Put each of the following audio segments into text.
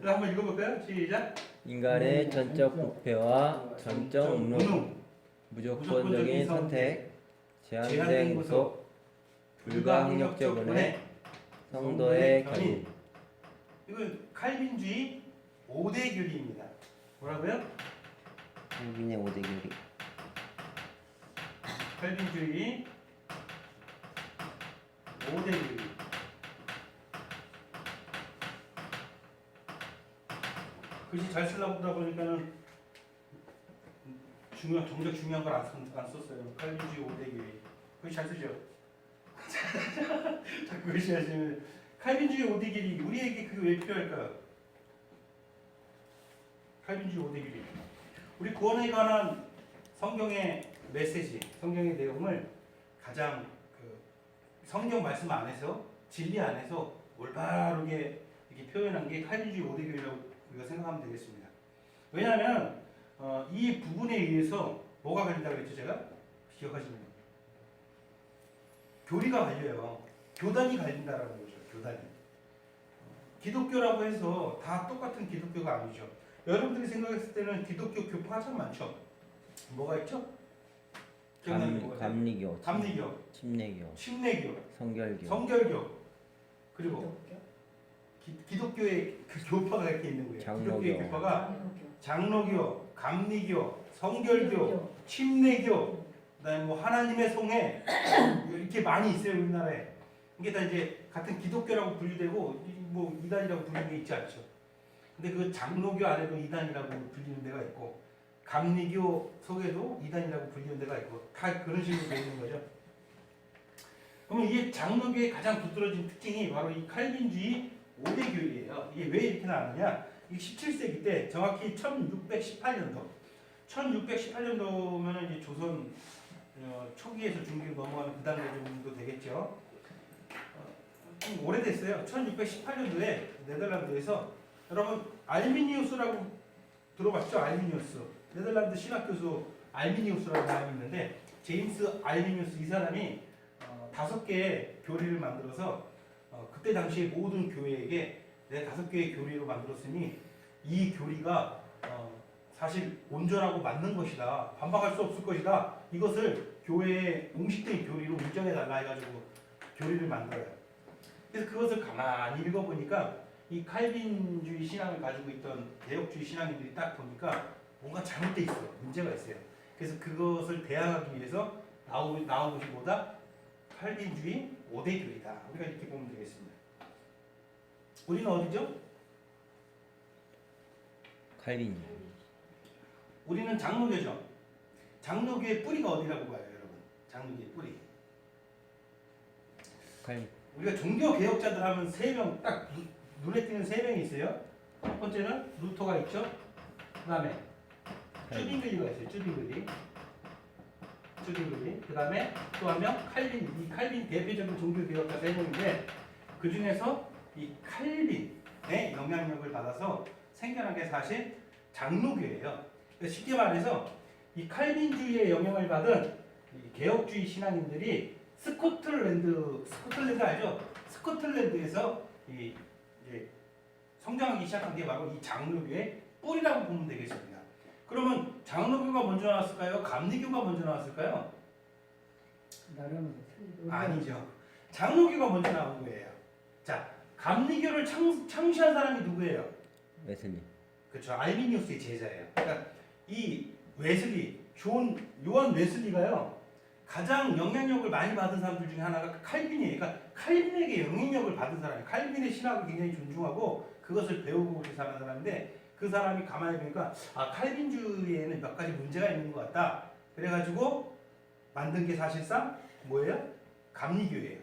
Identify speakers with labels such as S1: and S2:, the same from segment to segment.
S1: 한번 읽어볼까요? 시작.
S2: 인간의 전적 부패와 전적 운동, 무조건적인 선택, 제한된 구속, 불가항력적 은혜, 성도의 견인.
S1: 이건 칼빈주의 5대 교리입니다. 뭐라고요?
S2: 칼빈의 5대 교리.
S1: 칼빈주의 5대 교리. 글씨 잘 쓰려고 보다 보니까는 정작 중요한 걸 안 썼어요. 칼빈주의 5대 교리. 글씨 잘 쓰죠? 자꾸 글씨 하시면 칼빈주의 5대 교리 우리에게 그게 왜 필요할까요? 칼빈주의 5대 교리. 우리 구원에 관한 성경의 메시지, 성경의 내용을 가장 성경 말씀 안에서 진리 안에서 올바르게 이렇게 표현한 게 칼빈주의 5대 교리라고 우리가 생각하면 되겠습니다. 왜냐하면 이 부분에 의해서 뭐가 갈린다고 했죠? 제가 기억하시나요? 교리가 갈려요. 교단이 갈린다라는 거죠. 교단이. 기독교라고 해서 다 똑같은 기독교가 아니죠. 여러분들이 생각했을 때는 기독교 교파가 참 많죠. 뭐가 있죠?
S2: 감리교,
S1: 감리교, 침례교, 성결교, 그리고 기독교의 그 교파가 이렇게 있는 거예요. 기독교의 교파가 장로교, 감리교, 성결교, 침례교, 그다음에 뭐 하나님의 성회 이렇게 많이 있어요 우리나라에. 이게 다 이제 같은 기독교라고 분류되고 뭐 이단이라고 불리는 게 있지 않죠. 근데 그 장로교 안에도 이단이라고 불리는 데가 있고 감리교 속에도 이단이라고 불리는 데가 있고 다 그런 식으로 되어 있는 거죠. 그러면 이게 장로교의 가장 두드러진 특징이 바로 이 칼빈주의 5대 교리예요. 이게 왜 이렇게 나왔느냐? 이게 17세기 때 정확히 1618년도 1618년도면 이제 조선 초기에서 중기로 넘어가는 그 단계 정도 되겠죠. 좀 오래됐어요. 1618년도에 네덜란드에서 여러분 알미니우스라고 들어봤죠? 알미니우스. 네덜란드 신학 교수 알미니우스라는 사람이 있는데 제임스 알미니우스 이 사람이 5개의 교리를 만들어서 그때 당시에 모든 교회에게 내 5개의 교리로 만들었으니 이 교리가 사실 온전하고 맞는 것이다. 반박할 수 없을 것이다. 이것을 교회의 공식적인 교리로 인정해달라 해가지고 교리를 만들어요. 그래서 그것을 가만히 읽어보니까 이 칼빈주의 신앙을 가지고 있던 개혁주의 신앙인들이 딱 보니까 뭔가 잘못돼 있어요. 문제가 있어요. 그래서 그것을 대항하기 위해서 나온 것이 뭐다? 칼빈주의 5대 교리다. 우리가 이렇게 보면 되겠습니다. 우리는 어디죠?
S2: 칼빈.
S1: 우리는 장로교죠. 장로교의 뿌리가 어디라고 봐요, 여러분? 장로교의 뿌리.
S2: 칼빈.
S1: 우리가 종교 개혁자들 하면 3명 딱 눈에 띄는 3명이 있어요. 첫 번째는 루터가 있죠. 그 다음에 쭈빙글리가 있어요. 쭈빙글리. 그 다음에 또 한 명 칼빈. 이 칼빈 대표적인 종교 개혁자 3명인데 그 중에서 이 칼빈의 영향력을 받아서 생겨난 게 사실 장로교예요. 쉽게 말해서 이 칼빈주의의 영향을 받은 이 개혁주의 신앙인들이 스코틀랜드 알죠? 스코틀랜드에서 이제 성장하기 시작한 게 바로 이 장로교의 뿌리라고 보면 되겠습니다. 그러면 장로교가 먼저 나왔을까요? 감리교가 먼저 나왔을까요? 아니죠. 장로교가 먼저 나온 거예요. 자, 감리교를 창시한 사람이 누구예요?
S2: 웨슬리.
S1: 그렇죠. 알미니우스의 제자예요. 그러니까 이 웨슬리, 요한 웨슬리가요. 가장 영향력을 많이 받은 사람들 중에 하나가 칼빈이에요. 그러니까 칼빈에게 영향력을 받은 사람이에요. 칼빈의 신학을 굉장히 존중하고 그것을 배우고 그렇게 사는 사람인데 그 사람이 가만히 보니까 칼빈주의에는 몇 가지 문제가 있는 것 같다. 그래가지고 만든 게 사실상 뭐예요? 감리교예요.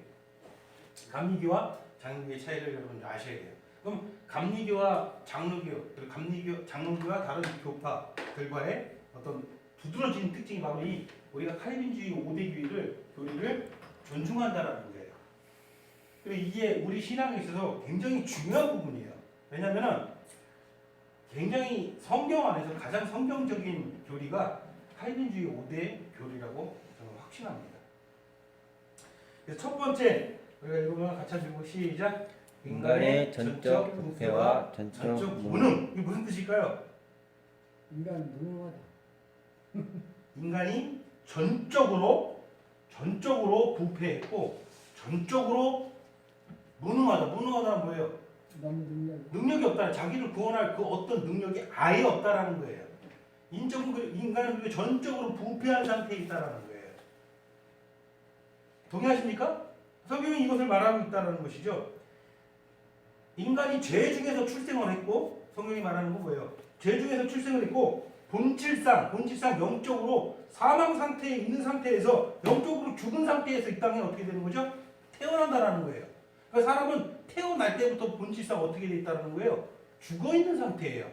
S1: 감리교와 장로교의 차이를 여러분 아셔야 돼요. 그럼 감리교와 장로교, 그리고 장로교와 다른 교파들과의 어떤 두드러진 특징이 바로 이 우리가 칼빈주의 5대 교리를 존중한다라는 거예요. 그리고 이게 우리 신앙에 있어서 굉장히 중요한 부분이에요. 왜냐하면 굉장히 성경 안에서 가장 성경적인 교리가 칼빈주의 5대 교리라고 저는 확신합니다. 그래서 첫 번째 우리가 읽으면 같이 읽고 시작.
S2: 인간의 전적 부패와 전적 무능.
S1: 무능. 이게 무슨 뜻일까요?
S3: 인간 무능하다.
S1: 인간이 전적으로 부패했고 전적으로 무능하다. 무능하다는 뭐예요?
S3: 너무 능력.
S1: 능력이 없다. 자기를 구원할 그 어떤 능력이 아예 없다라는 거예요. 인간은 그렇게 전적으로 부패한 상태에 있다라는 거예요. 동의하십니까? 성경이 이것을 말하고 있다는 것이죠. 인간이 죄 중에서 출생을 했고, 성경이 말하는 건 뭐예요? 죄 중에서 출생을 했고, 본질상 영적으로 사망 상태에 있는 상태에서 영적으로 죽은 상태에서 이 땅에 어떻게 되는 거죠? 태어난다라는 거예요. 그러니까 사람은 태어날 때부터 본질상 어떻게 돼 있다는 거예요? 죽어 있는 상태예요.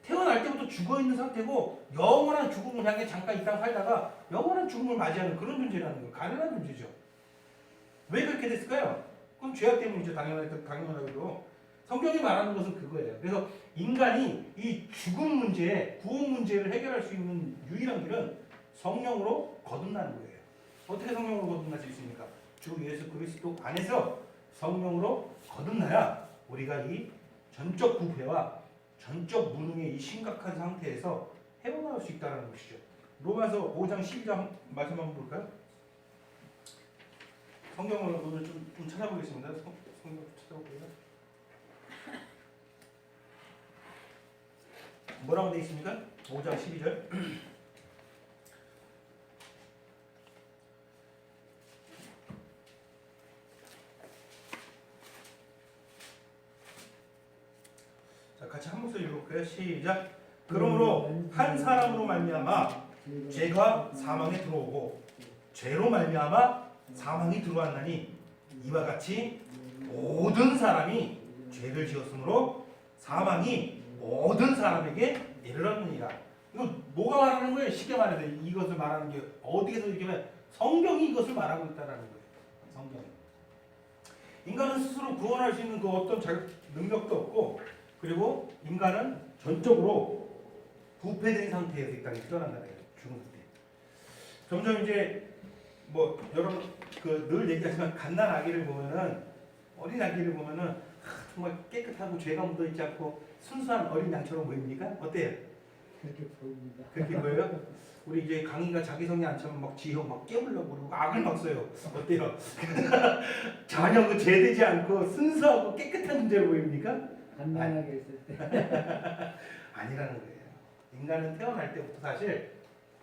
S1: 태어날 때부터 죽어 있는 상태고 영원한 죽음을 향해 잠깐 이 땅 살다가 영원한 죽음을 맞이하는 그런 존재라는 거예요. 가능한 존재죠. 왜 그렇게 됐을까요? 그건 죄악 때문이죠. 당연하게도. 성경이 말하는 것은 그거예요. 그래서 인간이 이 죽음 문제, 구원 문제를 해결할 수 있는 유일한 길은 성령으로 거듭나는 거예요. 어떻게 성령으로 거듭날 수 있습니까? 주 예수 그리스도 안에서 성령으로 거듭나야 우리가 이 전적 부패와 전적 무능의 이 심각한 상태에서 헤어나올 수 있다는 것이죠. 로마서 5장 12장 말씀 한번 볼까요? 성경을 오늘 좀 찾아보겠습니다. 성경 찾아볼게요. 뭐라고 되어 있습니까? 5장 12절. 자, 같이 한 목소리 읽어볼까요? 시작. 그러므로 한 사람으로 말미암아 죄가 사망에 들어오고 죄로 말미암아 사망이 들어왔나니 이와 같이 모든 사람이 죄를 지었으므로 사망이 모든 사람에게 이르렀느니라. 이거 뭐가 말하는 거예요? 쉽게 말해서 이것을 말하는 게 어디에서 이렇게 말? 성경이 이것을 말하고 있다는 거예요. 성경이. 인간은 스스로 구원할 수 있는 그 어떤 능력도 없고, 그리고 인간은 전적으로 부패된 상태에서 이 땅에 태어난다는 거예요. 죽은 상태. 점점 이제 뭐 여러분 늘 얘기하지만 갓난 아기를 보면은, 어린 아기를 보면은 정말 깨끗하고 죄가 묻어 있지 않고 순수한 어린 양처럼 보입니까? 어때요?
S3: 그렇게 보입니다.
S1: 그렇게 보여요? 우리 이제 강인과 자기성이 안처럼 막 지형 막 깨우려고 그러고 악을 막 써요. 어때요? 전혀 그 죄되지 않고 순수하고 깨끗한 존재로 보입니까?
S3: 간단하게 있을 때.
S1: 아니라는 거예요. 인간은 태어날 때부터 사실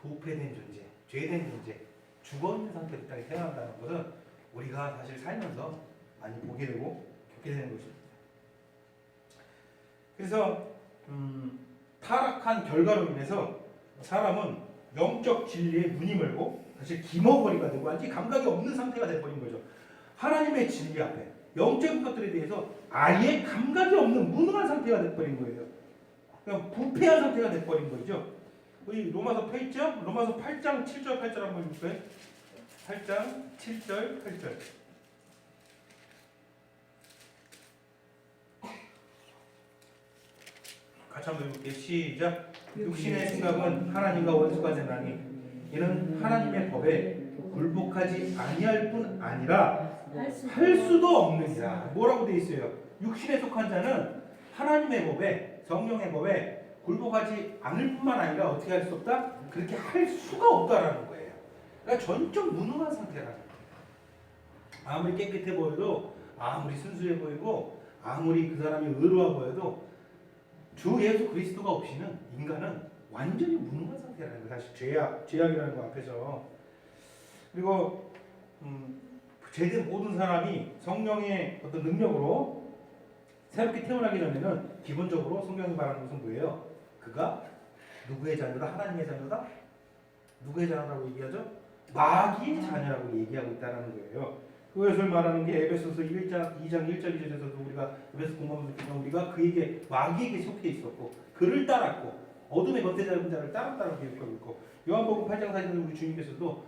S1: 부패된 존재, 죄된 존재, 죽어있는 상태로 땅에 태어난다는 것은 우리가 사실 살면서 많이 보게 되고 겪게 되는 것입니다. 그래서 타락한 결과로 인해서 사람은 영적 진리에 눈이 멀고 사실 기머거리가 되고 완전히 감각이 없는 상태가 되어버린 거죠. 하나님의 진리 앞에 영적인 것들에 대해서 아예 감각이 없는 무능한 상태가 되어버린 거예요. 그냥 부패한 상태가 되어버린 거죠. 우리 로마서 8장, 로마서 8장 7절 8절 한번 읽을까요? 8장 7절 8절. 같이 한번 읽을게요. 시작. 육신의 생각은 하나님과 원수가 되나니 이는 하나님의 법에 굴복하지 아니할 뿐 아니라 할 수도 없느니라. 뭐라고 되어 있어요? 육신에 속한 자는 하나님의 법에, 성령의 법에 굴복하지 않을 뿐만 아니라 어떻게 할 수 없다? 그렇게 할 수가 없다라는 거예요. 그러니까 전적 무능한 상태라는 거예요. 아무리 깨끗해 보여도, 아무리 순수해 보이고, 아무리 그 사람이 의로워 보여도 주 예수 그리스도가 없이는 인간은 완전히 무능한 상태라는 거예요. 사실 죄악이라는 거 앞에서. 그리고 죄된 모든 사람이 성령의 어떤 능력으로 새롭게 태어나기 전에는 기본적으로 성경이 말하는 것은 뭐예요? 그가 누구의 자녀다? 하나님의 자녀다? 누구의 자녀라고 얘기하죠? 마귀의 자녀라고 얘기하고 있다는 거예요. 그것을 말하는 게 에베소서 2장 1절 2절에서도 우리가 에베소 공부하면서 보면 우리가 그에게 마귀에게 속해 있었고 그를 따랐고 어둠의 겉에 잡은 자를 따랐다고 기록하고 있고 요한복음 8장 4절에 우리 주님께서도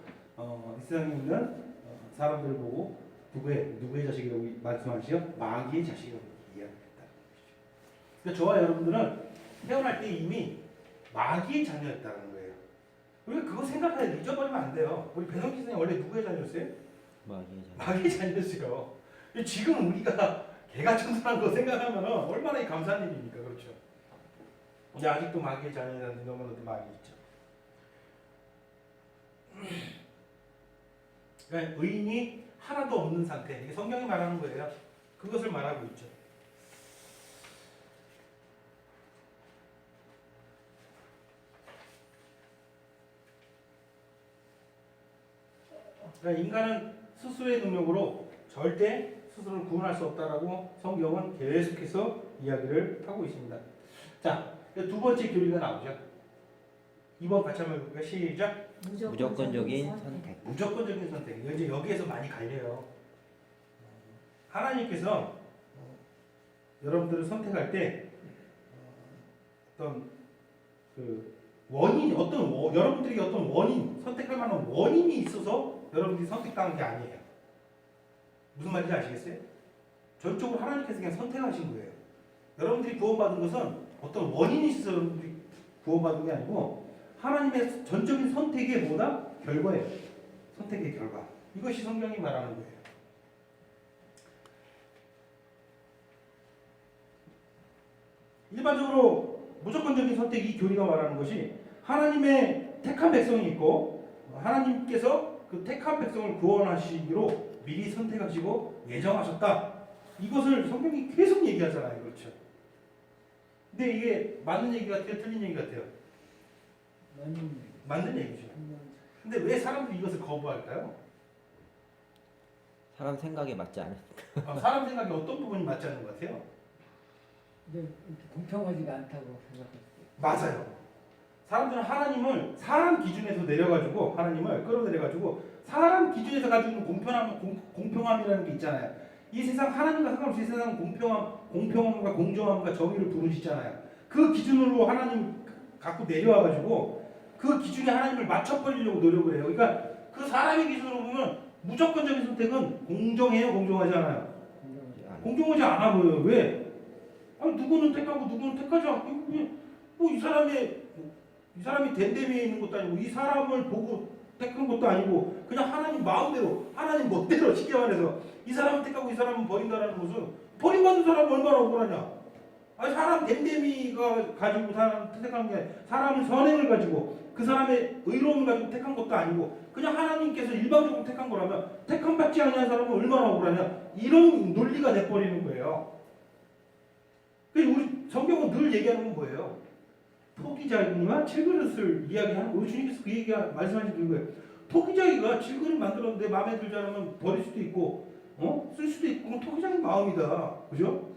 S1: 이 세상에 있는 사람들을 보고 누구의 자식이라고 말씀하시죠? 마귀의 자식이라고 이야기했다. 그러니까 저와 여러분들은 태어날 때 이미 마귀의 자녀였다는 거예요. 우리가 그거 생각하여 잊어버리면 안 돼요. 우리 배성기 선생님 원래 누구의 자녀였어요? 마귀의 자녀였어요. 지금 우리가 개가 청소한 거 생각하면 얼마나 감사한 일입니까, 그렇죠? 근데 아직도 마귀의 자녀라는 놈은 마귀 있죠. 그러니까 의인이 하나도 없는 상태, 이게 성경이 말하는 거예요. 그것을 말하고 있죠. 그러니까 인간은 스스로의 능력으로 절대 스스로를 구원할 수 없다라고 성경은 계속해서 이야기를 하고 있습니다. 자, 두 번째 교리가 나오죠. 2번 같이 한번 해볼까요? 시작.
S2: 무조건적인 선택.
S1: 무조건적인 선택. 이제 여기에서 많이 갈려요. 하나님께서 여러분들을 선택할 때 어떤 그 원인, 여러분들에게 어떤 원인, 선택할 만한 원인이 있어서 여러분들이 선택당한 게 아니에요. 무슨 말인지 아시겠어요? 전적으로 하나님께서 그냥 선택하신 거예요. 여러분들이 구원받은 것은 어떤 원인이 있어서 여러분들이 구원받은 게 아니고 하나님의 전적인 선택의 뭐다? 결과예요. 선택의 결과. 이것이 성경이 말하는 거예요. 일반적으로 무조건적인 선택, 이 교리가 말하는 것이 하나님의 택한 백성이 있고 하나님께서 그 택한 백성을 구원하시기로 미리 선택하시고 예정하셨다. 이것을 성경이 계속 얘기하잖아요. 그렇죠? 근데 이게 맞는 얘기 같아요? 틀린 얘기 같아요? 맞는 얘기죠. 근데 왜 사람들이 이것을 거부할까요?
S2: 사람 생각에 맞지 않아.
S1: 사람 생각에 어떤 부분이 맞지 않는 것 같아요?
S3: 근데 공평하지가 않다고 생각했어요.
S1: 맞아요. 사람들은 하나님을 사람 기준에서 내려가지고 하나님을 끌어내려가지고 사람 기준에서 가지고 있는 공평함이라는 게 있잖아요. 이 세상 하나님과 상관없이 세상 공평함과 공정함과 정의를 부르시잖아요. 그 기준으로 하나님 갖고 내려와가지고 그 기준에 하나님을 맞춰버리려고 노력을 해요. 그러니까 그 사람의 기준으로 보면 무조건적인 선택은 공정해요, 공정하지 않아요? 공정하지 않아 보여요. 왜? 아니, 누구는 택하고 누구는 택하지 않고 뭐 이 사람이 댄데미에 있는 것도 아니고 이 사람을 보고 택한 것도 아니고 그냥 하나님 마음대로 하나님 멋대로 쉽게 말해서 이 사람은 택하고 이 사람은 버린다라는 것은 버림받은 사람은 얼마나 억울하냐. 아니, 사람 댄데미가 가지고 사람 택한 게 사람의 선행을 가지고 그 사람의 의로움을 가지고 택한 것도 아니고 그냥 하나님께서 일방적으로 택한 거라면 택함 받지 아니한 사람은 얼마나 억울하냐. 이런 논리가 돼버리는 거예요. 그래서 우리 성경은 늘 얘기하는 건 뭐예요? 토기자기와 칠그릇을 이야기하는 거예요. 주님께서 그 얘기 말씀하신 거예요. 토기자기가 칠그릇 만들었는데 마음에 들지 않으면 버릴 수도 있고 쓸 수도 있고 그건 토기자기 마음이다. 그죠?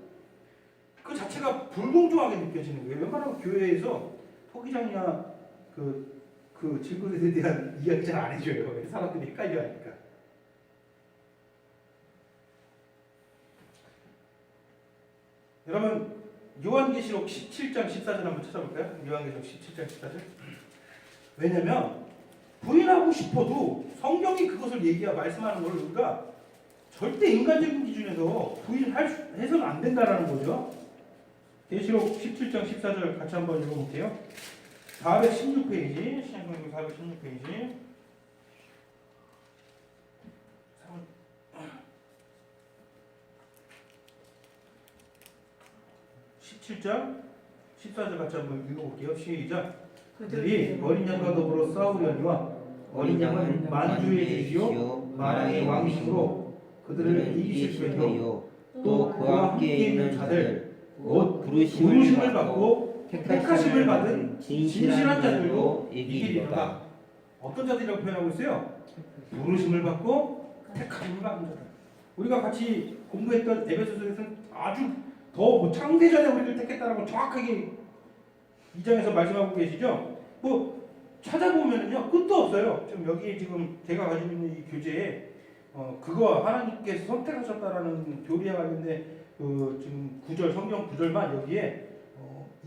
S1: 그 자체가 불공정하게 느껴지는 거예요. 웬만하면 교회에서 토기장이나 그 질그릇에 대한 이야기 잘 안 해줘요. 사람들이 헷갈려 하니까. 여러분 요한계시록 17장 14절 한번 찾아볼까요? 요한계시록 17장 14절. 왜냐면 부인하고 싶어도 성경이 그것을 말씀하는 걸 우리가 절대 인간적인 기준에서 부인해서는 안 된다라는 거죠. 계시록 17장 14절 같이 한번 읽어볼게요. 416페이지, 신약성경 416페이지. 17장 14절 같이 한번 읽어볼게요. 시작. 그들이 어린 양과 더불어 싸우려니와 어린 양은 만주의 주시요 만왕의 왕이시므로 그들을 이기실 터이요 또 그와 함께 있는 자들 곧 부르심을 받고 택하심을 받은 진실한 자들도 이기리로다. 어떤 자들이라고 표현하고 있어요? 부르심을 받고 택하심을 받은 자들. 우리가 같이 공부했던 에베소서에서는 아주 더 창세전에 우리를 택했다라고 정확하게 2장에서 말씀하고 계시죠? 뭐 찾아보면요 끝도 없어요. 지금 여기 지금 제가 가지고 있는 이 교재에 그거 하나님께서 선택하셨다라는 교리와 관련된 그 지금 구절 성경 구절만 여기에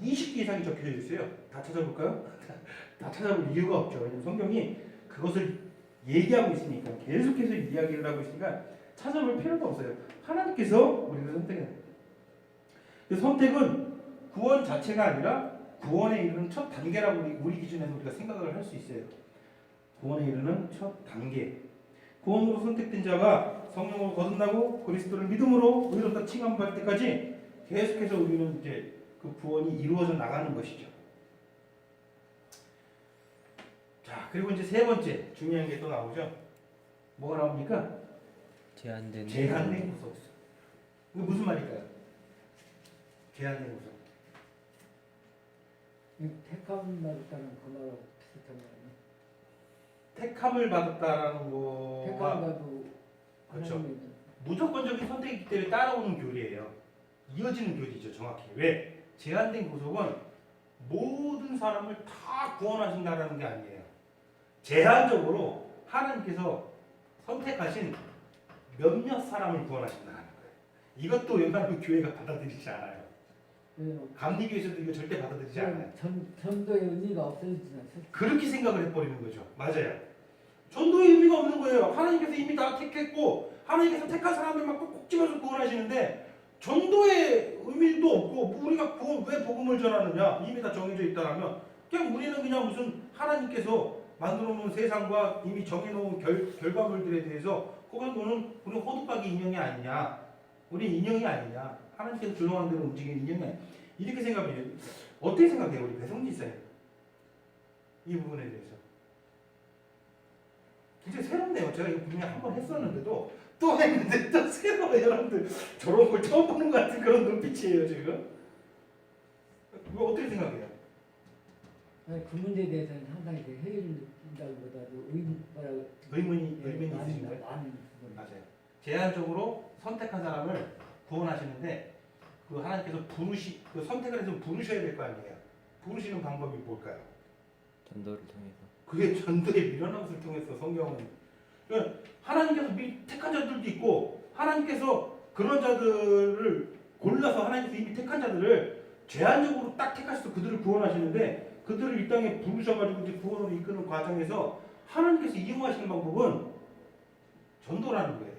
S1: 20개 이상이 적혀져 있어요. 다 찾아볼까요? 다 찾아볼 이유가 없죠. 왜냐면 성경이 그것을 얘기하고 있으니까 계속해서 이야기를 하고 있으니까 찾아볼 필요가 없어요. 하나님께서 우리를 선택해요. 선택은 구원 자체가 아니라 구원에 이르는 첫 단계라고 우리 기준에서 우리가 생각을 할 수 있어요. 구원에 이르는 첫 단계. 구원으로 선택된 자가 성령을 거듭나고 그리스도를 믿음으로 의롭다 칭함받을 때까지 계속해서 우리는 이제 그 구원이 이루어져 나가는 것이죠. 자, 그리고 이제 세 번째 중요한 게 또 나오죠. 뭐가 나옵니까?
S2: 제한된
S1: 구속. 이거 무슨 말일까요? 제한된 구속.
S3: 택함 받았다는 그 말하고 비슷한 거 아니에요?
S1: 택함을 받았다라는
S3: 택함
S1: 거와
S3: 받고
S1: 그렇죠.
S3: 하나님의
S1: 무조건적인 선택이기 때문에 따라오는 교리예요. 이어지는 교리죠, 정확히. 왜? 제한된 구속은 모든 사람을 다 구원하신다라는 게 아니에요. 제한적으로 하나님께서 선택하신 몇몇 사람을 구원하신다는 거예요. 이것도 웬만하면 교회가 받아들이지 않아요. 감리교에서도 이거 절대 받아들이지 않아요.
S3: 전도의 의미가 없어지지 않죠?
S1: 그렇게 생각을 해버리는 거죠. 맞아요. 전도의 의미가 없는 거예요. 하나님께서 이미 다 택했고 하나님께서 택한 사람들만 꼭 집어서 구원하시는데 전도의 의미도 없고 우리가 왜 복음을 전하느냐 이미 다 정해져 있다라면 그냥 우리는 그냥 무슨 하나님께서 만들어 놓은 세상과 이미 정해놓은 결과물들에 대해서 그건 너는 우리 호두박이 인형이 아니냐, 우리 인형이 아니냐, 하나님께서 조용한 대로 움직이는 인형이 아니냐 이렇게 생각해요. 어떻게 생각해요, 우리 배성진 쌤? 이 부분에 대해서 굉장히 새롭네요. 제가 이거 분명히 한 번 했었는데도 또 했는데 또 새로워요. 여러분들 저런 걸 처음 보는 것 같은 그런 눈빛이에요 지금. 이거 어떻게 생각해요?
S3: 아니, 그 문제에 대해서는 항상 이렇게 회의를 느낀다기보다도
S1: 의문이 있으신 거예요? 맞아요. 제한적으로 선택한 사람을 구원하시는데 그 하나님께서 그 선택을 해서 부르셔야 될 거 아니에요. 부르시는 방법이 뭘까요?
S2: 전도를 통해서.
S1: 그게 전도의 미련한 것을 통해서 성경은 그러니까 하나님께서 미리 택한 자들도 있고 하나님께서 그런 자들을 골라서 하나님께서 이미 택한 자들을 제한적으로 딱 택하셔서 그들을 구원하시는데 그들을 이 땅에 부르셔가지고 이제 구원으로 이끄는 과정에서 하나님께서 이용하시는 방법은 전도라는 거예요.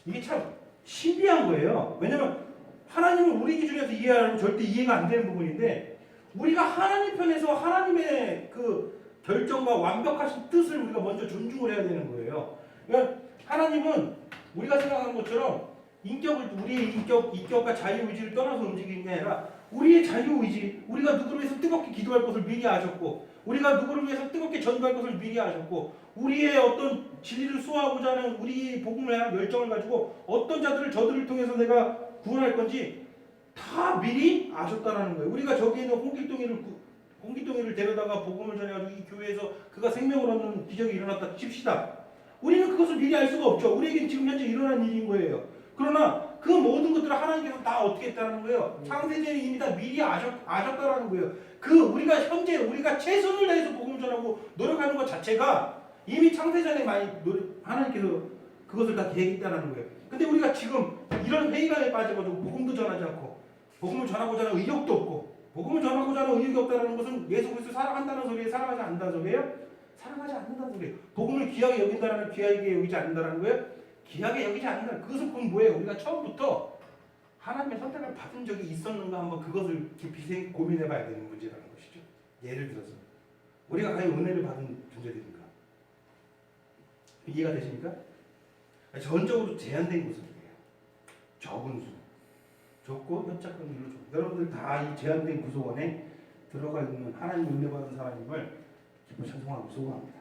S1: 이게 참 신비한 거예요. 왜냐면 하나님은 우리 기준에서 이해하면 절대 이해가 안 되는 부분인데 우리가 하나님 편에서 하나님의 그 결정과 완벽하신 뜻을 우리가 먼저 존중을 해야 되는 거예요. 그러니까 하나님은 우리가 생각하는 것처럼 우리의 인격과 자유의지를 떠나서 움직이는 게 아니라 우리의 자유의지, 우리가 누구를 위해서 뜨겁게 기도할 것을 미리 아셨고 우리가 누구를 위해서 뜨겁게 전도할 것을 미리 아셨고 우리의 어떤 진리를 수호하고자 하는 우리 복음을 향한 열정을 가지고 어떤 저들을 통해서 내가 구원할 건지 다 미리 아셨다라는 거예요. 우리가 저기 있는 홍길동이를 데려다가 복음을 전해가지고 이 교회에서 그가 생명을 얻는 기적이 일어났다 칩시다. 우리는 그것을 미리 알 수가 없죠. 우리에게 지금 현재 일어난 일인 거예요. 그러나 그 모든 것들을 하나님께서 다 어떻게 했다는 거예요? 창세전에 이미 다 미리 아셨다라는 거예요. 우리가 최선을 다해서 복음을 전하고 노력하는 것 자체가 이미 창세전에 하나님께서 그것을 다 계획했다는 거예요. 근데 우리가 지금 이런 회의감에 빠져가지고 복음도 전하지 않고 복음을 전하고자 하는 의욕도 없고 복음을 전하고자 하는 의욕이 없다는 것은 예수 그리스도 사랑한다는 소리예요? 사랑하지 않는다는 소리예요? 사랑하지 않는다는 소리예요. 복음을 귀하게 여긴다는 귀하게 여기지 않는다는 거예요? 귀하게 여기지 않는다. 그것은 그건 뭐예요? 우리가 처음부터 하나님의 선택을 받은 적이 있었는가 한번 그것을 깊이 고민해 봐야 되는 문제라는 것이죠. 예를 들어서 우리가 과연 은혜를 받은 존재들인가? 이해가 되십니까? 전적으로 제한된 모습이에요. 적은 수. 적고 현착한 일로 적. 여러분들 다 이 제한된 구소원에 들어가 있는 하나님 은혜 받은 사람임을 기뻐 찬송하고 소원합니다.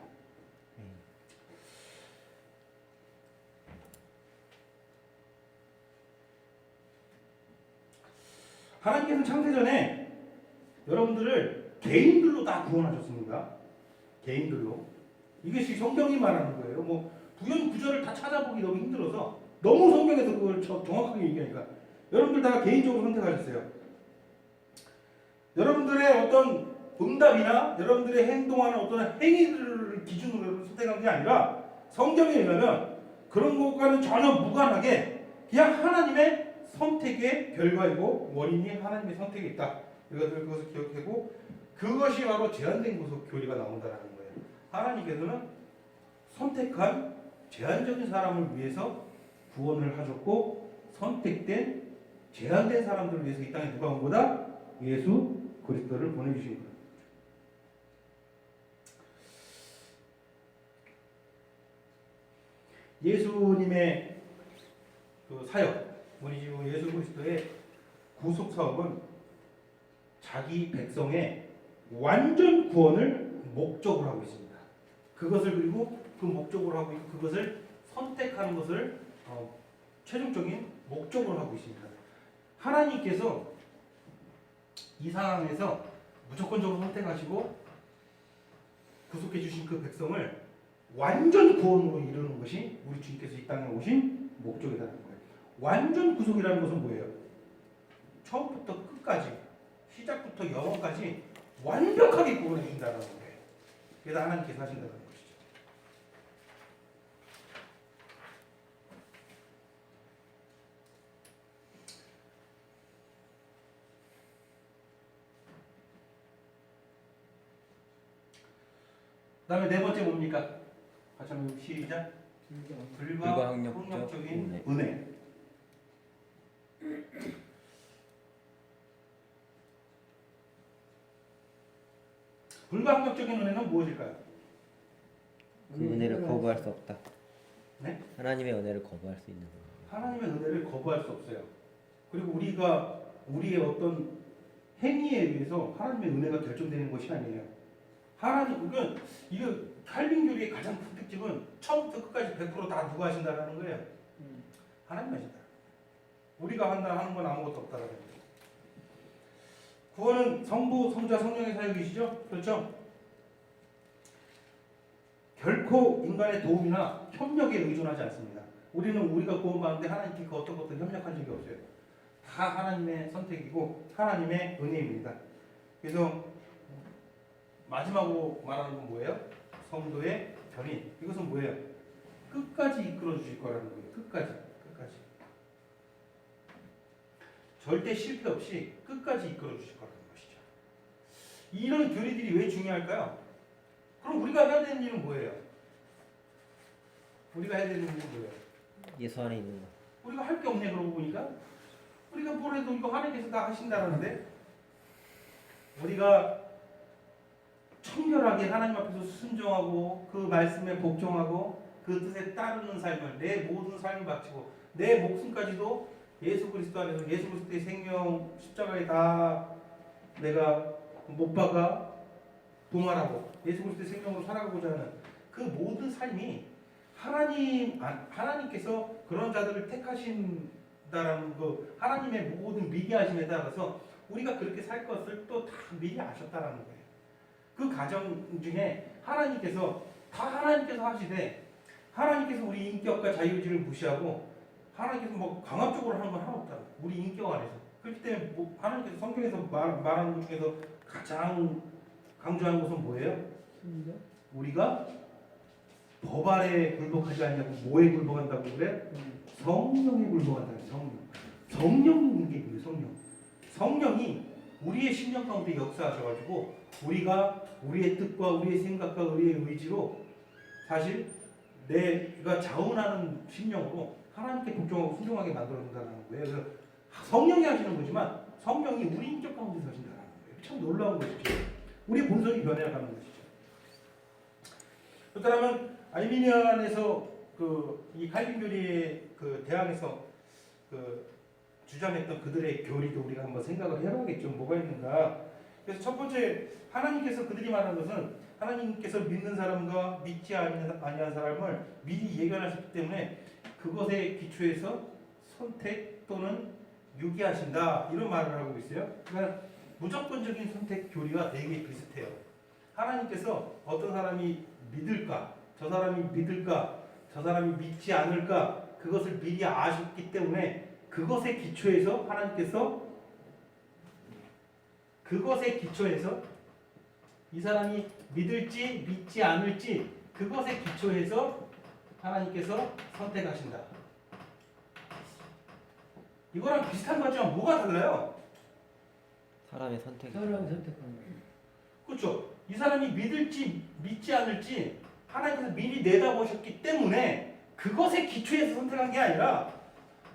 S1: 하나님께서는 창세전에 여러분들을 개인들로 다 구원하셨습니다. 개인들로. 이것이 성경이 말하는 거예요. 뭐 구현 구절을 다 찾아보기 너무 힘들어서 너무 성경에서 그걸 정확하게 얘기하니까 여러분들 다 개인적으로 선택하셨어요. 여러분들의 어떤 응답이나 여러분들의 행동하는 어떤 행위들을 기준으로 선택한 게 아니라 성경에 의하면 그런 것과는 전혀 무관하게 그냥 하나님의 선택의 결과이고 원인이 하나님의 선택에 있다. 그것을 기억하고 그것이 바로 제한된 구속 교리가 나온다는 거예요. 하나님께서는 선택한 제한적인 사람을 위해서 구원을 하셨고 선택된 제한된 사람들을 위해서 이 땅에 누가 온 거다? 예수 그리스도를 보내주신 거예요. 예수님의 그 사역, 우리 주 예수 그리스도의 구속 사업은 자기 백성의 완전 구원을 목적으로 하고 있습니다. 그것을 그리고 그 목적으로 하고 있고 그것을 선택하는 것을 최종적인 목적으로 하고 있습니다. 하나님께서 이 상황에서 무조건적으로 선택하시고 구속해 주신 그 백성을 완전 구원으로 이루는 것이 우리 주님께서 이 땅에 오신 목적이라는 거예요. 완전 구속이라는 것은 뭐예요? 처음부터 끝까지, 시작부터 영원까지 완벽하게 구원해 주신다는 거예요. 그래서 하나님께서 하신다는 것이죠. 그다음에 네 번째 뭡니까? 같이 한번 시작. 불가항력적인 은혜. 불가항력적인 은혜는 무엇일까요?
S2: 그 은혜를 거부할 수 없다.
S1: 네?
S2: 하나님의 은혜를 거부할 수 있는 거예요.
S1: 하나님의 은혜를 거부할 수 없어요. 그리고 우리가 우리의 어떤 행위에 의해서 하나님의 은혜가 결정되는 것이 아니에요. 하나님, 그러니까 이거 칼빈교리의 가장 큰 특징은 처음부터 끝까지 100% 누가 하신다라는 거예요. 하나님 하신다. 우리가 하는 건 아무것도 없다라는 거예요. 구원은 성부, 성자, 성령의 사역이시죠? 그렇죠? 결코 인간의 도움이나 협력에 의존하지 않습니다. 우리는 우리가 구원받는데 하나님께 그 어떤 것도 협력한 적이 없어요. 다 하나님의 선택이고 하나님의 은혜입니다. 그래서 마지막으로 말하는 건 뭐예요? 성도의 견인. 이것은 뭐예요? 끝까지 이끌어 주실 거라는 거예요. 끝까지. 절대 실패 없이 끝까지 이끌어 주실 거라는 것이죠. 이런 교리들이 왜 중요할까요? 그럼 우리가 해야 되는 일은 뭐예요? 우리가 해야 되는 일은 뭐예요?
S2: 예수 안에 있는 거.
S1: 우리가 할 게 없네 그러고 보니까 우리가 뭘 해도 이거 하나님께서 다 하신다는데 우리가 청결하게 하나님 앞에서 순종하고 그 말씀에 복종하고 그 뜻에 따르는 삶을 내 모든 삶을 바치고 내 목숨까지도 예수 그리스도 안에서 예수 그리스도의 생명 십자가에 다 내가 못 박아 도말하고 예수 그리스도의 생명으로 살아가고자 하는 그 모든 삶이 하나님께서 그런 자들을 택하신다라는 그 하나님의 모든 미개하심에 따라서 우리가 그렇게 살 것을 또 다 미리 아셨다라는 거예요. 그 과정 중에 하나님께서 하시되 하나님께서 우리 인격과 자유의지를 무시하고 하나님께서 뭐 강압적으로 하는 건 하나 없다. 우리 인격 안에서. 그렇기 때문에 뭐 하나님께서 성경에서 말하는 것 중에서 가장 강조하는 것은 뭐예요? 우리가 법 아래 굴복하지 않냐고 뭐에 굴복한다고 그래? 성령에 굴복한다는 성령인 게 뭐예요? 성령이 우리의 심령 가운데 역사하셔가지고 우리가 우리의 뜻과 우리의 생각과 우리의 의지로 사실 내가 자원하는 심령으로 하나님께 복종하고 순종하게 만들어준다는 거예요. 그래서 성령이 하시는 거지만 성령이 우리 인격 가운데 서신다는 거예요. 참 놀라운 것이죠. 우리의 본성이 변해가는 것이죠. 그렇다면 알미니안에서 이 칼빈 교리에 대항해서 주장했던 그들의 교리도 우리가 한번 생각을 해봐야겠죠. 뭐가 있는가. 그래서 첫 번째 하나님께서 그들이 말하는 것은 하나님께서 믿는 사람과 믿지 아니한 사람을 미리 예견하셨기 때문에 그것에 기초해서 선택 또는 유기하신다 이런 말을 하고 있어요. 그러니까 무조건적인 선택 교리와 되게 비슷해요. 하나님께서 어떤 사람이 믿을까, 저 사람이 믿을까, 저 사람이 믿지 않을까 그것을 미리 아셨기 때문에 그것에 기초해서 하나님께서 이 사람이 믿을지 믿지 않을지 그것에 기초해서 하나님께서 선택하신다. 이거랑 비슷한 거지만 뭐가 달라요?
S2: 사람의 선택.
S3: 사람을 선택하는 거예요.
S1: 그렇죠. 이 사람이 믿을지 믿지 않을지 하나님께서 미리 내다보셨기 때문에 그것에 기초해서 선택한 게 아니라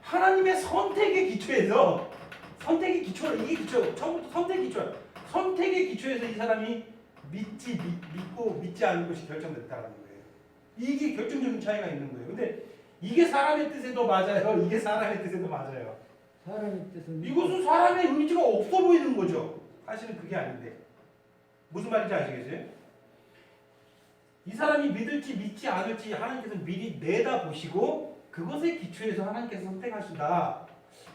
S1: 하나님의 선택에 기초해서 이게 기초예요. 처음부터 선택의 기초에서 이 사람이 믿고 믿지 않는 것이 결정됐다는 거예요. 이게 결정적인 차이가 있는 거예요. 근데 이게 사람의 뜻에도 맞아요. 이게 사람의 뜻에도 맞아요.
S3: 사람의 뜻은
S1: 이것은 사람의 의지가 없어 보이는 거죠. 사실은 그게 아닌데. 무슨 말인지 아시겠어요? 이 사람이 믿을지 믿지 않을지 하나님께서 미리 내다보시고 그것에 기초해서 하나님께서 선택하신다.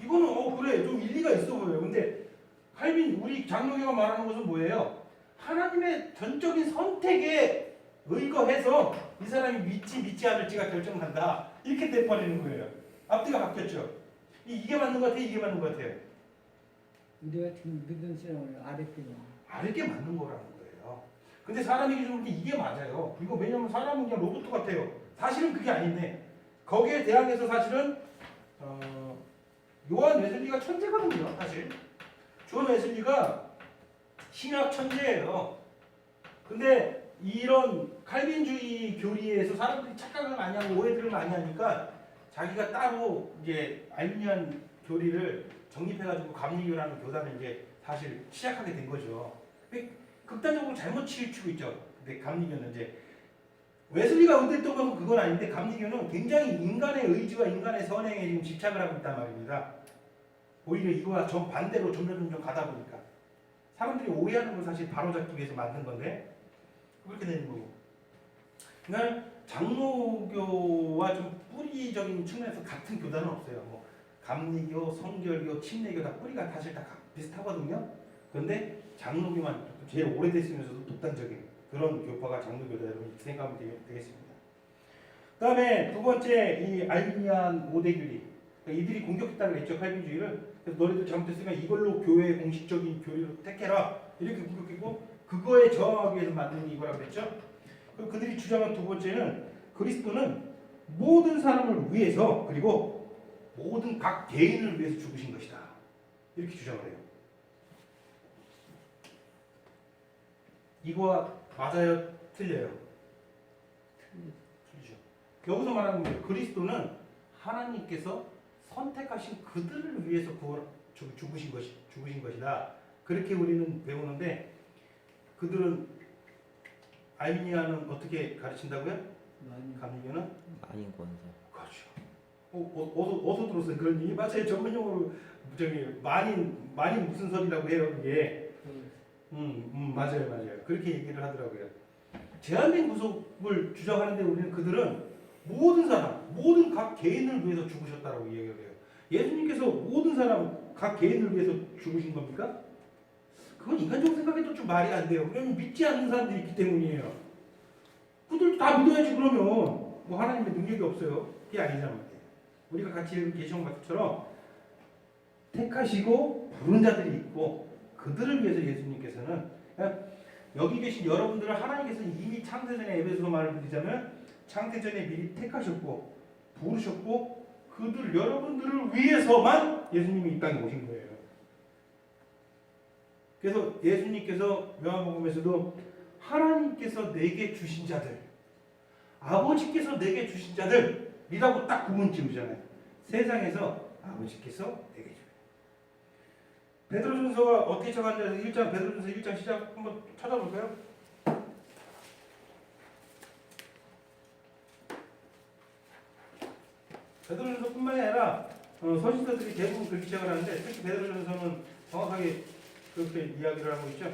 S1: 이거는 그래 좀 일리가 있어 보여요. 근데 칼빈 우리 장로교가 말하는 것은 뭐예요? 하나님의 전적인 선택에 의거해서 이 사람이 믿지 않을지가 결정난다. 이렇게 돼버리는 거예요. 앞뒤가 바뀌었죠. 이게 맞는 것 같아요? 이게 맞는 것 같아요?
S3: 우리가 지금 믿는 신앙을 아랫게는
S1: 아랫게 맞는 거라는 거예요. 근데 사람이 기준으로 이게 맞아요. 이거 왜냐면 사람은 그냥 로봇 같아요. 사실은 그게 아닌데 거기에 대항해서 사실은 요한 웨슬리가 천재거든요. 사실 존 웨슬리가 신약 천재예요. 근데 이런 칼빈주의 교리에서 사람들이 착각을 많이 하고 오해들을 많이 하니까 자기가 따로 이제 알미니안 교리를 정립해가지고 감리교라는 교단을 이제 사실 시작하게 된 거죠. 극단적으로 잘못 치우치고 있죠. 근데 감리교는 이제 웨슬리가 의도했던 것은 그건 아닌데 감리교는 굉장히 인간의 의지와 인간의 선행에 지금 집착을 하고 있단 말입니다. 오히려 이거와 정반대로 점점 가다 보니까 사람들이 오해하는 걸 사실 바로잡기 위해서 만든 건데 그렇게 되는 거고. 그러니까 장로교와 좀 뿌리적인 측면에서 같은 교단은 없어요. 뭐 감리교, 성결교, 침례교 다 뿌리가 사실 다 비슷하거든요. 그런데 장로교만 제일 오래됐으면서도 독단적인 그런 교파가 장로교다 여러분 생각하면 되겠습니다. 그다음에 두 번째 이 알비니안 5대 교리. 그러니까 이들이 공격했다고 했죠 칼빈주의를. 그래서 너희들 잘못했으니까 이걸로 교회의 공식적인 교리를 택해라 이렇게 공격했고 그거에 저항하기 위해서 만든 이거라고 했죠. 그들이 주장한 두 번째는 그리스도는 모든 사람을 위해서 그리고 모든 각 개인을 위해서 죽으신 것이다. 이렇게 주장을 해요. 이거와 맞아요? 틀려요? 틀리죠. 여기서 말하는 거예요. 그리스도는 하나님께서 선택하신 그들을 위해서 죽으신 것이다. 그렇게 우리는 배우는데 그들은 알미니아는 어떻게 가르친다고요? 감리교는
S2: 아닌 권서.
S1: 그렇죠. 어디서 들었어요? 그런 얘기 맞아요. 전문용어로 많이 무슨 소리라고 해요 그게. 맞아요. 그렇게 얘기를 하더라고요. 제한된 구속을 주장하는데 우리는 그들은 모든 사람, 모든 각 개인을 위해서 죽으셨다라고 이야기를 해요. 예수님께서 모든 사람, 각 개인을 위해서 죽으신 겁니까? 그건 인간적으로 생각해도 좀 말이 안 돼요. 왜냐면 믿지 않는 사람들이 있기 때문이에요. 그들도 다 믿어야지 그러면 뭐 하나님의 능력이 없어요. 그게 아니잖아요. 우리가 같이 읽은 계시록 말씀처럼 택하시고 부른 자들이 있고 그들을 위해서 예수님께서는 여기 계신 여러분들을 하나님께서는 이미 창세전에 에베소서 말을 드리자면 창세전에 미리 택하셨고 부르셨고 여러분들을 위해서만 예수님이 이 땅에 오신 거예요. 그래서 예수님께서 요한복음에서도 하나님께서 내게 주신 자들, 아버지께서 내게 주신 자들이라고 딱 구분 지으잖아요. 세상에서 아버지께서 내게 주신. 베드로전서가 어떻게 시작하는지 베드로전서 1장 시작 한번 찾아볼까요? 베드로전서뿐만이 아니라 서신서들이 대부분 그렇게 시작을 하는데 특히 베드로전서는 정확하게 그렇게 이야기를 하고 있죠.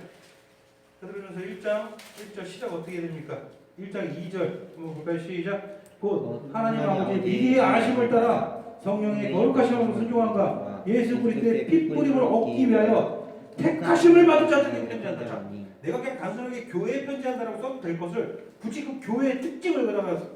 S1: 베드로전서 1장 시작 어떻게 됩니까? 1장 2절 한번 볼까요? 시작. 곧 하나님 아버지의 미리의 아심을 따라 성령의 거룩하심으로 순종함과 예수 그리스도의 피 뿌림을 얻기 위하여 택하심을 받은 자들에게 편지한다. 자, 내가 그냥 단순하게 교회에 편지한다라고 써도 될 것을 굳이 그 교회의 특징을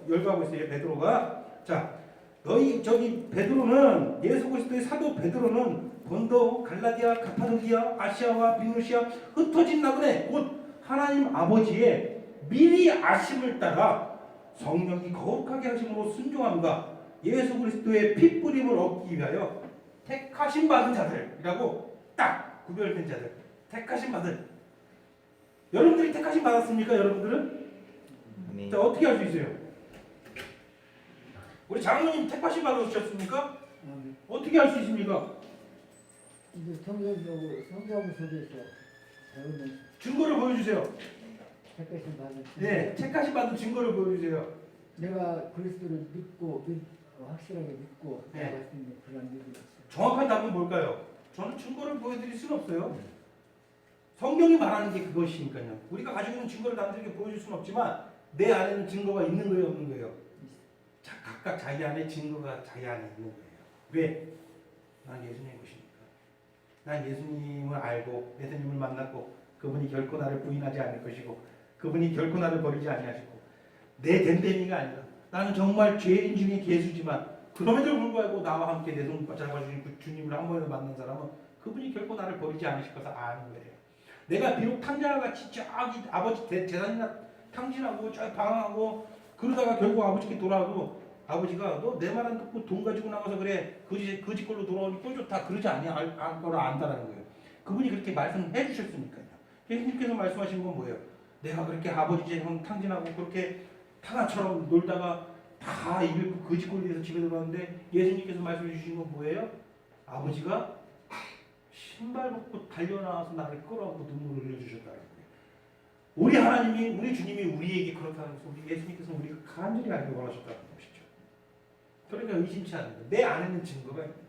S1: 열거하고 있어요. 베드로가. 자, 베드로는 예수 그리스도의 사도 베드로는 본도, 갈라디아, 가파도기아, 아시아와 비누시아 흩어진 나그네 곧 하나님 아버지의 미리 아심을 따라 성령이 거룩하게 하심으로 순종함과 예수 그리스도의 피 뿌림을 얻기 위하여 택하심 받은 자들이라고 딱 구별된 자들. 택하심 받은. 여러분들이 택하심 받았습니까? 여러분들은?
S2: 아멘.
S1: 자, 어떻게 할 수 있어요? 우리 장로님 택하심 받으셨습니까? 어떻게 할 수 있습니까?
S3: 이제 성경 속에서 배우는
S1: 증거를 보여주세요.
S3: 택하심 받은
S1: 네, 택하심 받은 증거를 보여주세요.
S3: 내가 그리스도를 확실하게 믿고
S1: 네.
S3: 나아갈 수 있는 그런 믿음이 있어요.
S1: 정확한 답은 뭘까요? 저는 증거를 보여드릴 수는 없어요. 성경이 말하는 게 그것이니까요. 우리가 가지고 있는 증거를 남들에게 보여줄 수는 없지만 내 안에는 증거가 있는 거예요, 없는 거예요? 각각 자기 안에 증거가 자기 안에 있는 거예요. 왜? 난 예수님의 것이니까. 난 예수님을 알고 예수님을 만났고 그분이 결코 나를 부인하지 않을 것이고 그분이 결코 나를 버리지 아니하시고 내 됨됨이가 아니라 나는 정말 죄인 중에 개수지만 그럼에도 불구하고 나와 함께 내 손 잡아주신 그 주님을 한 번에 만난 사람은 그분이 결코 나를 버리지 않으실 것을 아는 거예요. 내가 비록 탕자와 같이 저기 아버지 재산이나 탕진하고 저 방황하고 그러다가 결국 아버지께 돌아와도 아버지가 너 내 말 안 듣고 돈 가지고 나가서 그래 거지 걸로 돌아오니 꼴 좋다 그러지 않을 거라 안다라는 거예요. 그분이 그렇게 말씀해 주셨으니까요. 예수님께서 말씀하신 건 뭐예요? 내가 그렇게 아버지 재산 탕진하고 그렇게 탕아처럼 놀다가 다 입을 거지 꼴로 돼서 집에 들어왔는데 예수님께서 말씀해 주신 건 뭐예요? 아버지가 신발 벗고 달려나와서 나를 끌어안고 눈물을 흘려주셨다는 거예요. 우리 하나님이 우리 주님이 우리에게 그렇다는 것을 우리 예수님께서 우리가 간절히 알기 원하셨다는 것이죠. 그러니까 의심치 않는 거예요. 내 안에는 증거가 있는 거예요.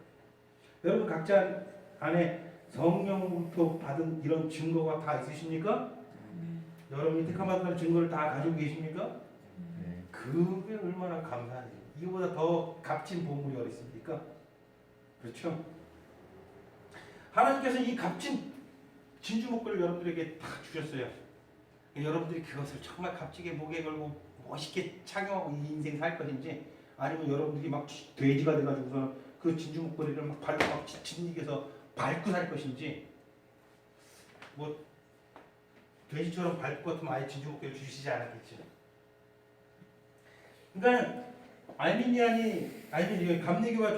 S1: 여러분 각자 안에 성령부터 받은 이런 증거가 다 있으십니까? 여러분이 택함받은 증거를 다 가지고 계십니까? 그게 얼마나 감사한 일이에요. 이거보다 더 값진 보물이 어디 있습니까? 그렇죠? 하나님께서 이 값진 진주 목걸이를 여러분들에게 다 주셨어요. 여러분들이 그것을 정말 값지게 목에 걸고 멋있게 착용하고 이 인생 살 것인지 아니면 여러분들이 막 돼지가 돼가지고서 그 진주 목걸이를 막 밟고 막 진익에서 밟고 살 것인지 뭐 돼지처럼 밟고 같으면 아예 진주 목걸이를 주시지 않았겠죠. 그러니까 알미니안이 감리교가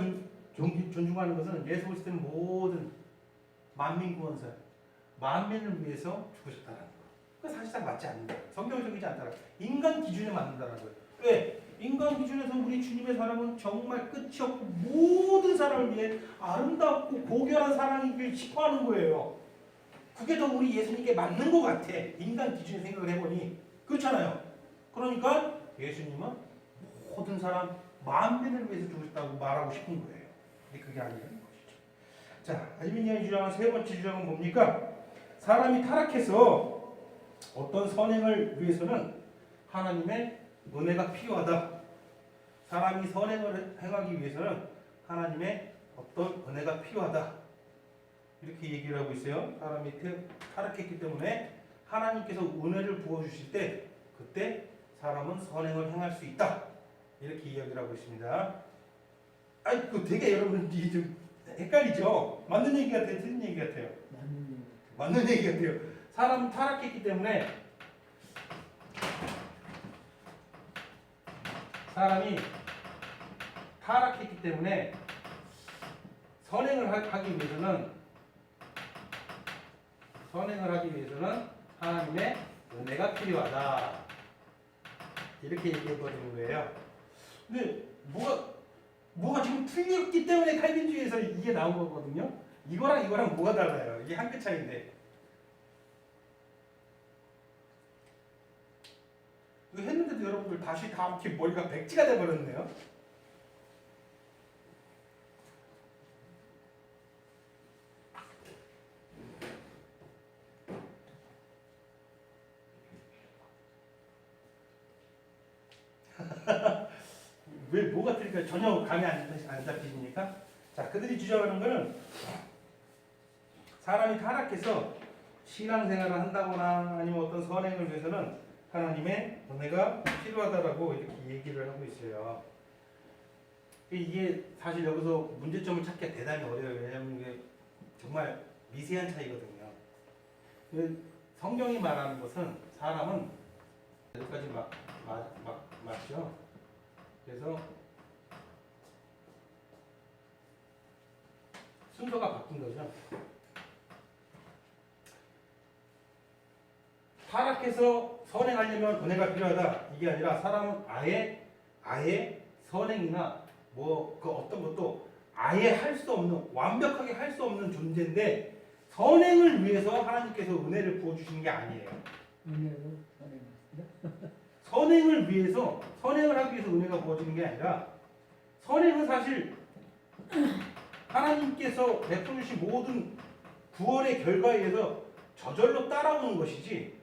S1: 존중하는 것은 예수 그리스도는 모든 만민 구원사 만민을 위해서 죽으셨다는 거. 그 사실상 맞지 않는 거예요. 성경적이지 않다는 거예요. 인간 기준에 맞는다는 거예요. 왜? 인간 기준에서 우리 주님의 사랑은 정말 끝이 없고 모든 사람을 위해 아름답고 고결한 사랑이길 싶어하는 거예요. 그게 더 우리 예수님께 맞는 것 같아. 인간 기준에 생각을 해보니 그렇잖아요. 그러니까 예수님은 모든 사람 만민을 위해서 죽으셨다고 말하고 싶은 거예요. 근데 그게 아니라는 것이죠. 자, 알미니안이 주장한 세 번째 주장은 뭡니까? 사람이 타락해서 어떤 선행을 위해서는 하나님의 은혜가 필요하다. 사람이 선행을 행하기 위해서는 하나님의 어떤 은혜가 필요하다. 이렇게 얘기를 하고 있어요. 사람이 타락했기 때문에 하나님께서 은혜를 부어주실 때 그때 사람은 선행을 행할 수 있다. 이렇게 이야기를 하고 있습니다. 아니, 그 되게 여러분들이 좀 헷갈리죠? 맞는 얘기 같아요? 틀린 얘기 같아요? 맞는 얘기 같아요. 사람은 타락했기 때문에 선행을 하기 위해서는 하나님의 은혜가 필요하다. 이렇게 얘기해 버리는 거예요. 근데 뭐가 지금 틀렸기 때문에 칼빈주의에서 이게 나온 거거든요. 이거랑 뭐가 달라요? 이게 한 끗 차이인데. 이거 했는데도 여러분들 다시 다 이렇게 머리가 백지가 돼 버렸네요. 왜 뭐가 틀릴까 전혀 감이 안 잡히십니까? 자, 그들이 주장하는 것은 사람이 타락해서 신앙생활을 한다거나 아니면 어떤 선행을 위해서는 하나님의 은혜가 필요하다라고 이렇게 얘기를 하고 있어요. 이게 사실 여기서 문제점을 찾기가 대단히 어려워요. 왜냐하면 이게 정말 미세한 차이거든요. 성경이 말하는 것은 사람은 여기까지 맞죠. 그래서 순서가 바뀐 거죠. 타락해서 선행하려면 은혜가 필요하다. 이게 아니라 사람은 아예 선행이나 뭐 그 어떤 것도 아예 할 수 없는 완벽하게 할 수 없는 존재인데 선행을 위해서 하나님께서 은혜를 부어 주시는 게 아니에요.
S3: 은혜로 선행했습니다.
S1: 선행을 위해서 선행을 하기 위해서 은혜가 부어지는 게 아니라 선행은 사실 하나님께서 베풀어 주신 모든 구원의 결과에 의해서 저절로 따라오는 것이지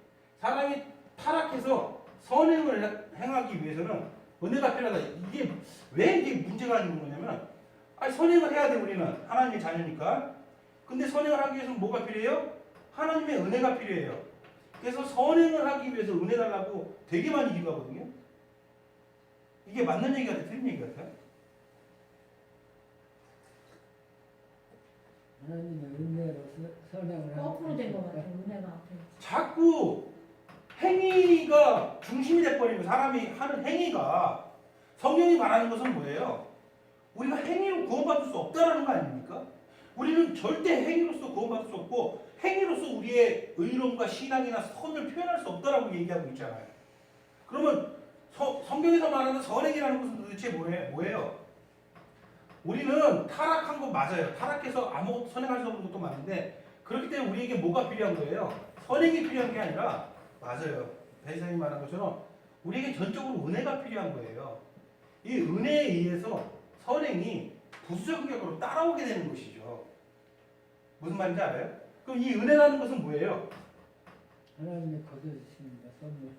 S1: 사람이 타락해서 선행을 행하기 위해서는 은혜가 필요하다. 이게 왜 이게 문제가 있는 거냐면 선행을 해야 돼 우리는 하나님의 자녀니까. 근데 선행을 하기 위해서는 뭐가 필요해요? 하나님의 은혜가 필요해요. 그래서 선행을 하기 위해서 은혜 달라고 되게 많이 기도하거든요. 이게 맞는 얘기 같아요? 틀린 얘기 같아요?
S3: 하나님의 은혜로 선행을
S4: 거꾸로 된 것 같아요. 은혜가 앞에.
S1: 자꾸 행위가 중심이 돼버리면 사람이 하는 행위가 성경이 말하는 것은 뭐예요? 우리가 행위로 구원받을 수 없다라는 거 아닙니까? 우리는 절대 행위로서 구원받을 수 없고 행위로서 우리의 의로움과 신앙이나 선을 표현할 수 없다라고 얘기하고 있잖아요. 그러면 성경에서 말하는 선행이라는 것은 도대체 뭐예요? 우리는 타락한 거 맞아요. 타락해서 아무것도 선행할 수 없는 것도 맞는데 그렇기 때문에 우리에게 뭐가 필요한 거예요? 선행이 필요한 게 아니라 맞아요. 배지사님이 말한 것처럼 우리에게 전적으로 은혜가 필요한 거예요. 이 은혜에 의해서 선행이 부수적인 결과로 따라오게 되는 것이죠. 무슨 말인지 알아요? 그럼 이 은혜라는 것은 뭐예요?
S3: 하나님의 거두주십니다. 선물.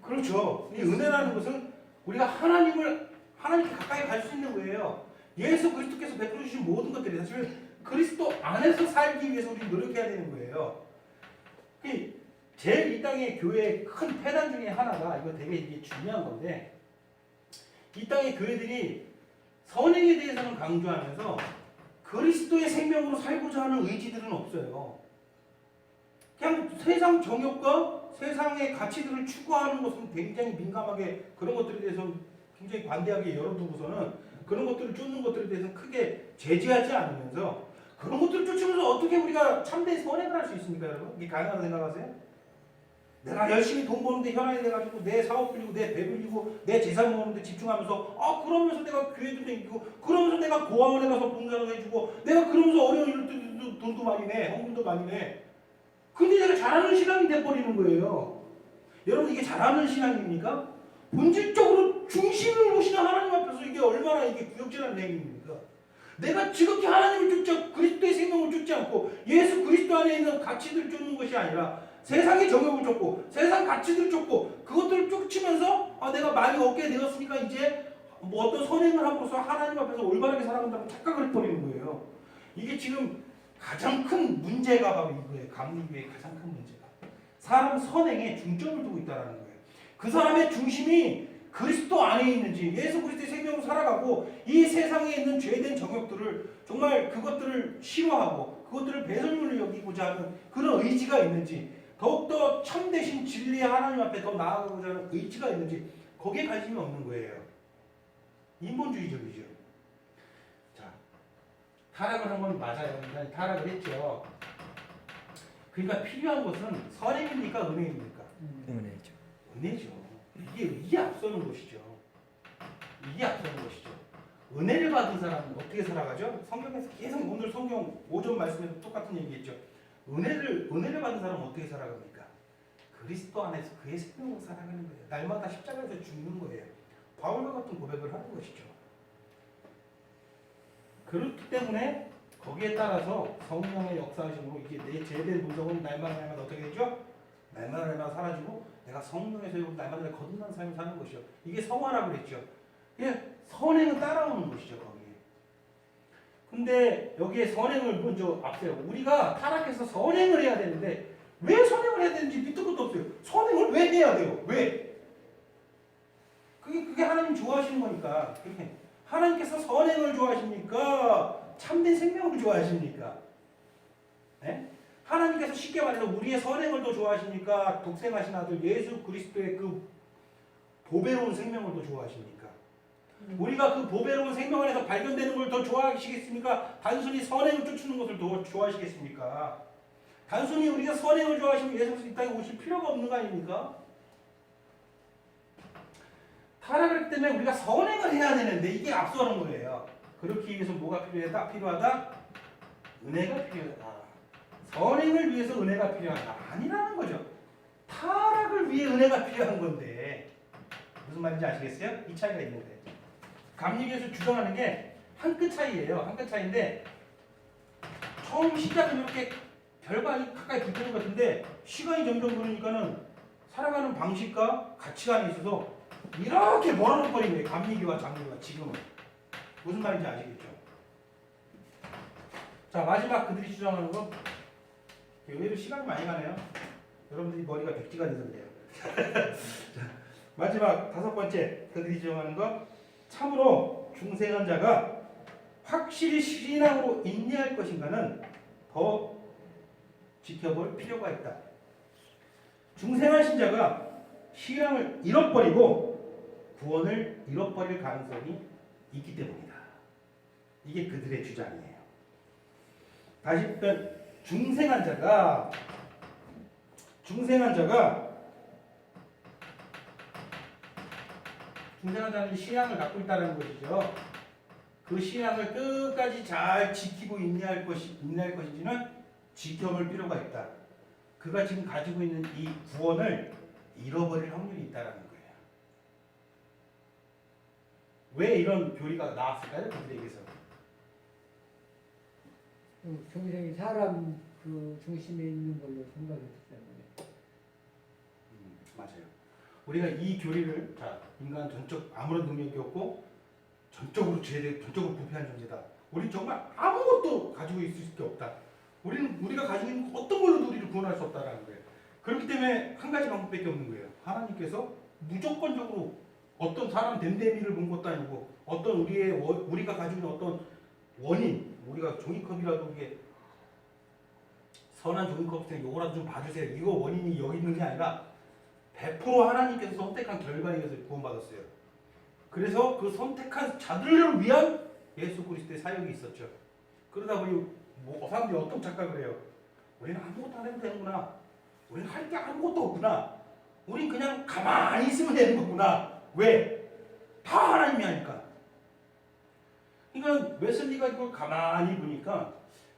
S1: 그렇죠. 이 은혜라는 것은 우리가 하나님께 가까이 갈 수 있는 거예요. 예수 그리스도께서 베풀어 주신 모든 것들이 사실 그리스도 안에서 살기 위해서 우리 노력해야 되는 거예요. 제일 이 땅의 교회의 큰 폐단 중에 하나가 이게 중요한 건데 이 땅의 교회들이 선행에 대해서는 강조하면서 그리스도의 생명으로 살고자 하는 의지들은 없어요. 그냥 세상 정욕과 세상의 가치들을 추구하는 것은 굉장히 민감하게 그런 것들에 대해서 굉장히 관대하게 열어두고서는 그런 것들을 쫓는 것들에 대해서 크게 제지하지 않으면서 그런 것들을 쫓으면서 어떻게 우리가 참된 선행을 할 수 있습니까, 여러분? 이게 가능하다고 생각하세요? 내가 열심히 돈 버는데 현안이 돼가지고 내 사업 빌리고 내 배 빌리고 내 재산 모으는데 집중하면서 그러면서 내가 교회도 다니고 그러면서 내가 고아원에 가서 봉사도 해주고 내가 그러면서 어려운 일을 때도 돈도 많이 내 헌금도 많이 내 근데 내가 잘하는 신앙이 돼버리는 거예요. 여러분 이게 잘하는 신앙입니까? 본질적으로 중심을 보시는 하나님 앞에서 이게 얼마나 이게 구역질하는 행위입니까? 내가 지극히 하나님을 쫓지 않고 그리스도의 생명을 쫓지 않고 예수 그리스도 안에 있는 가치들을 쫓는 것이 아니라 세상의 정욕을 쫓고 세상 가치들을 쫓고 그것들을 쫓으면서 내가 많이 얻게 되었으니까 이제 뭐 어떤 선행을 함으로써 하나님 앞에서 올바르게 살아간다고 착각을 해버리는 거예요. 이게 지금 가장 큰 문제가 바로 이거예요. 감리교의 가장 큰 문제가 사람 선행에 중점을 두고 있다는 거예요. 그 사람의 중심이 그리스도 안에 있는지 예수 그리스도의 생명으로 살아가고 이 세상에 있는 죄된 정욕들을 정말 그것들을 싫어하고 그것들을 배설물로 여기고자 하는 그런 의지가 있는지 더욱더 참되신 진리의 하나님 앞에 더 나아가고자 하는 의지가 있는지 거기에 관심이 없는 거예요. 인본주의적이죠. 자, 타락을 한 건 맞아요. 타락을 했죠. 그러니까 필요한 것은 선행입니까? 은혜입니까?
S2: 은혜죠.
S1: 은혜죠. 이게 앞서는 것이죠. 이게 앞서는 것이죠. 은혜를 받은 사람은 어떻게 살아가죠? 성경에서 계속 오늘 성경 5절 말씀에도 똑같은 얘기했죠. 은혜를 받은 사람은 어떻게 살아갑니까? 그리스도 안에서 그의 생명으로 살아가는 거예요. 날마다 십자가에서 죽는 거예요. 바울과 같은 고백을 하는 것이죠. 그렇기 때문에 거기에 따라서 성령의 역사하심으로 이게 내 제된 도성은 날마다 어떻게 되죠? 날마다 사라지고 내가 성령에서 날마다 거듭난 삶을 사는 것이죠. 이게 성화라고 그랬죠. 이게 선행은 따라오는 것이죠. 거기에. 근데 여기에 선행을 먼저 앞세우고 우리가 타락해서 선행을 해야 되는데 왜 선행을 해야 되는지 밑도 끝도 없어요. 선행을 왜 해야 돼요? 왜? 그게 하나님 좋아하시는 거니까. 그렇게 하나님께서 선행을 좋아하십니까? 참된 생명을 좋아하십니까? 네? 하나님께서 쉽게 말해서 우리의 선행을 더 좋아하십니까? 독생하신 아들 예수 그리스도의 그 보배로운 생명을 더 좋아하십니까? 우리가 그 보배로운 생명 안에서 발견되는 걸 더 좋아하시겠습니까? 단순히 선행을 쫓는 것을 더 좋아하시겠습니까? 단순히 우리가 선행을 좋아하시면 예수께서 이 땅에 오실 필요가 없는 거 아닙니까? 타락을 때문에 우리가 선행을 해야 되는데 이게 앞서는 거예요. 그렇기 위해서 뭐가 필요하다? 은혜가 필요하다. 선행을 위해서 은혜가 필요하다. 아니라는 거죠. 타락을 위해 은혜가 필요한 건데 무슨 말인지 아시겠어요? 이 차이가 있는 거예요. 감리교에서 주장하는 게 한 끗 차이예요. 한 끗 차이인데 처음 시작은 이렇게 별반이 가까이 붙는 것 같은데 시간이 점점 흐르니까는 살아가는 방식과 가치관에 있어서 이렇게 멀어져 버린 거예요. 감리교와 장로교가 지금은. 무슨 말인지 아시겠죠? 자, 마지막 그들이 주장하는 거 의외로 시간이 많이 가네요. 여러분들이 머리가 백지가 돼서 그래요. 자, 마지막 다섯 번째 그들이 주장하는 거 참으로 중생한 자가 확실히 신앙으로 인내할 것인가는 더 지켜볼 필요가 있다. 중생한 신자가 신앙을 잃어버리고 구원을 잃어버릴 가능성이 있기 때문이다. 이게 그들의 주장이에요. 다시 한번 중생한 자가 중생한 자는 신앙을 갖고 있다는 것이죠. 그 신앙을 끝까지 잘 지키고 인내할 것인지는 지켜볼 필요가 있다. 그가 지금 가지고 있는 이 구원을 잃어버릴 확률이 있다는 거예요. 왜 이런 교리가 나왔을까요? 그들에게서.
S3: 중생이 사람 그 중심에 있는 걸로 생각했기 때문에.
S1: 맞아요. 우리가 이 교리를 인간 전적 아무런 능력이 없고 전적으로 전적으로 부패한 존재다. 우리는 정말 아무것도 가지고 있을 수 없다. 우리가 가지고 있는 어떤 걸로도 우리를 구원할 수 없다라는 거예요. 그렇기 때문에 한 가지 방법밖에 없는 거예요. 하나님께서 무조건적으로 어떤 사람 됨됨이를 본 것도 아니고 어떤 우리가 가지고 있는 어떤 원인, 우리가 종이컵이라도 이게 선한 종이컵인데 요거라도 좀 봐주세요. 이거 원인이 여기 있는 게 아니라 100% 하나님께서 선택한 결과에 의해서 구원받았어요. 그래서 그 선택한 자들을 위한 예수 그리스도의 사역이 있었죠. 그러다 보니 사람들이 어떤 착각을 해요. 우리는 아무것도 안 해도 되는구나. 우리는 할 게 아무것도 없구나. 우린 그냥 가만히 있으면 되는 거구나. 왜? 다 하나님이 하니까. 그러니까 웨슬리가 이걸 가만히 보니까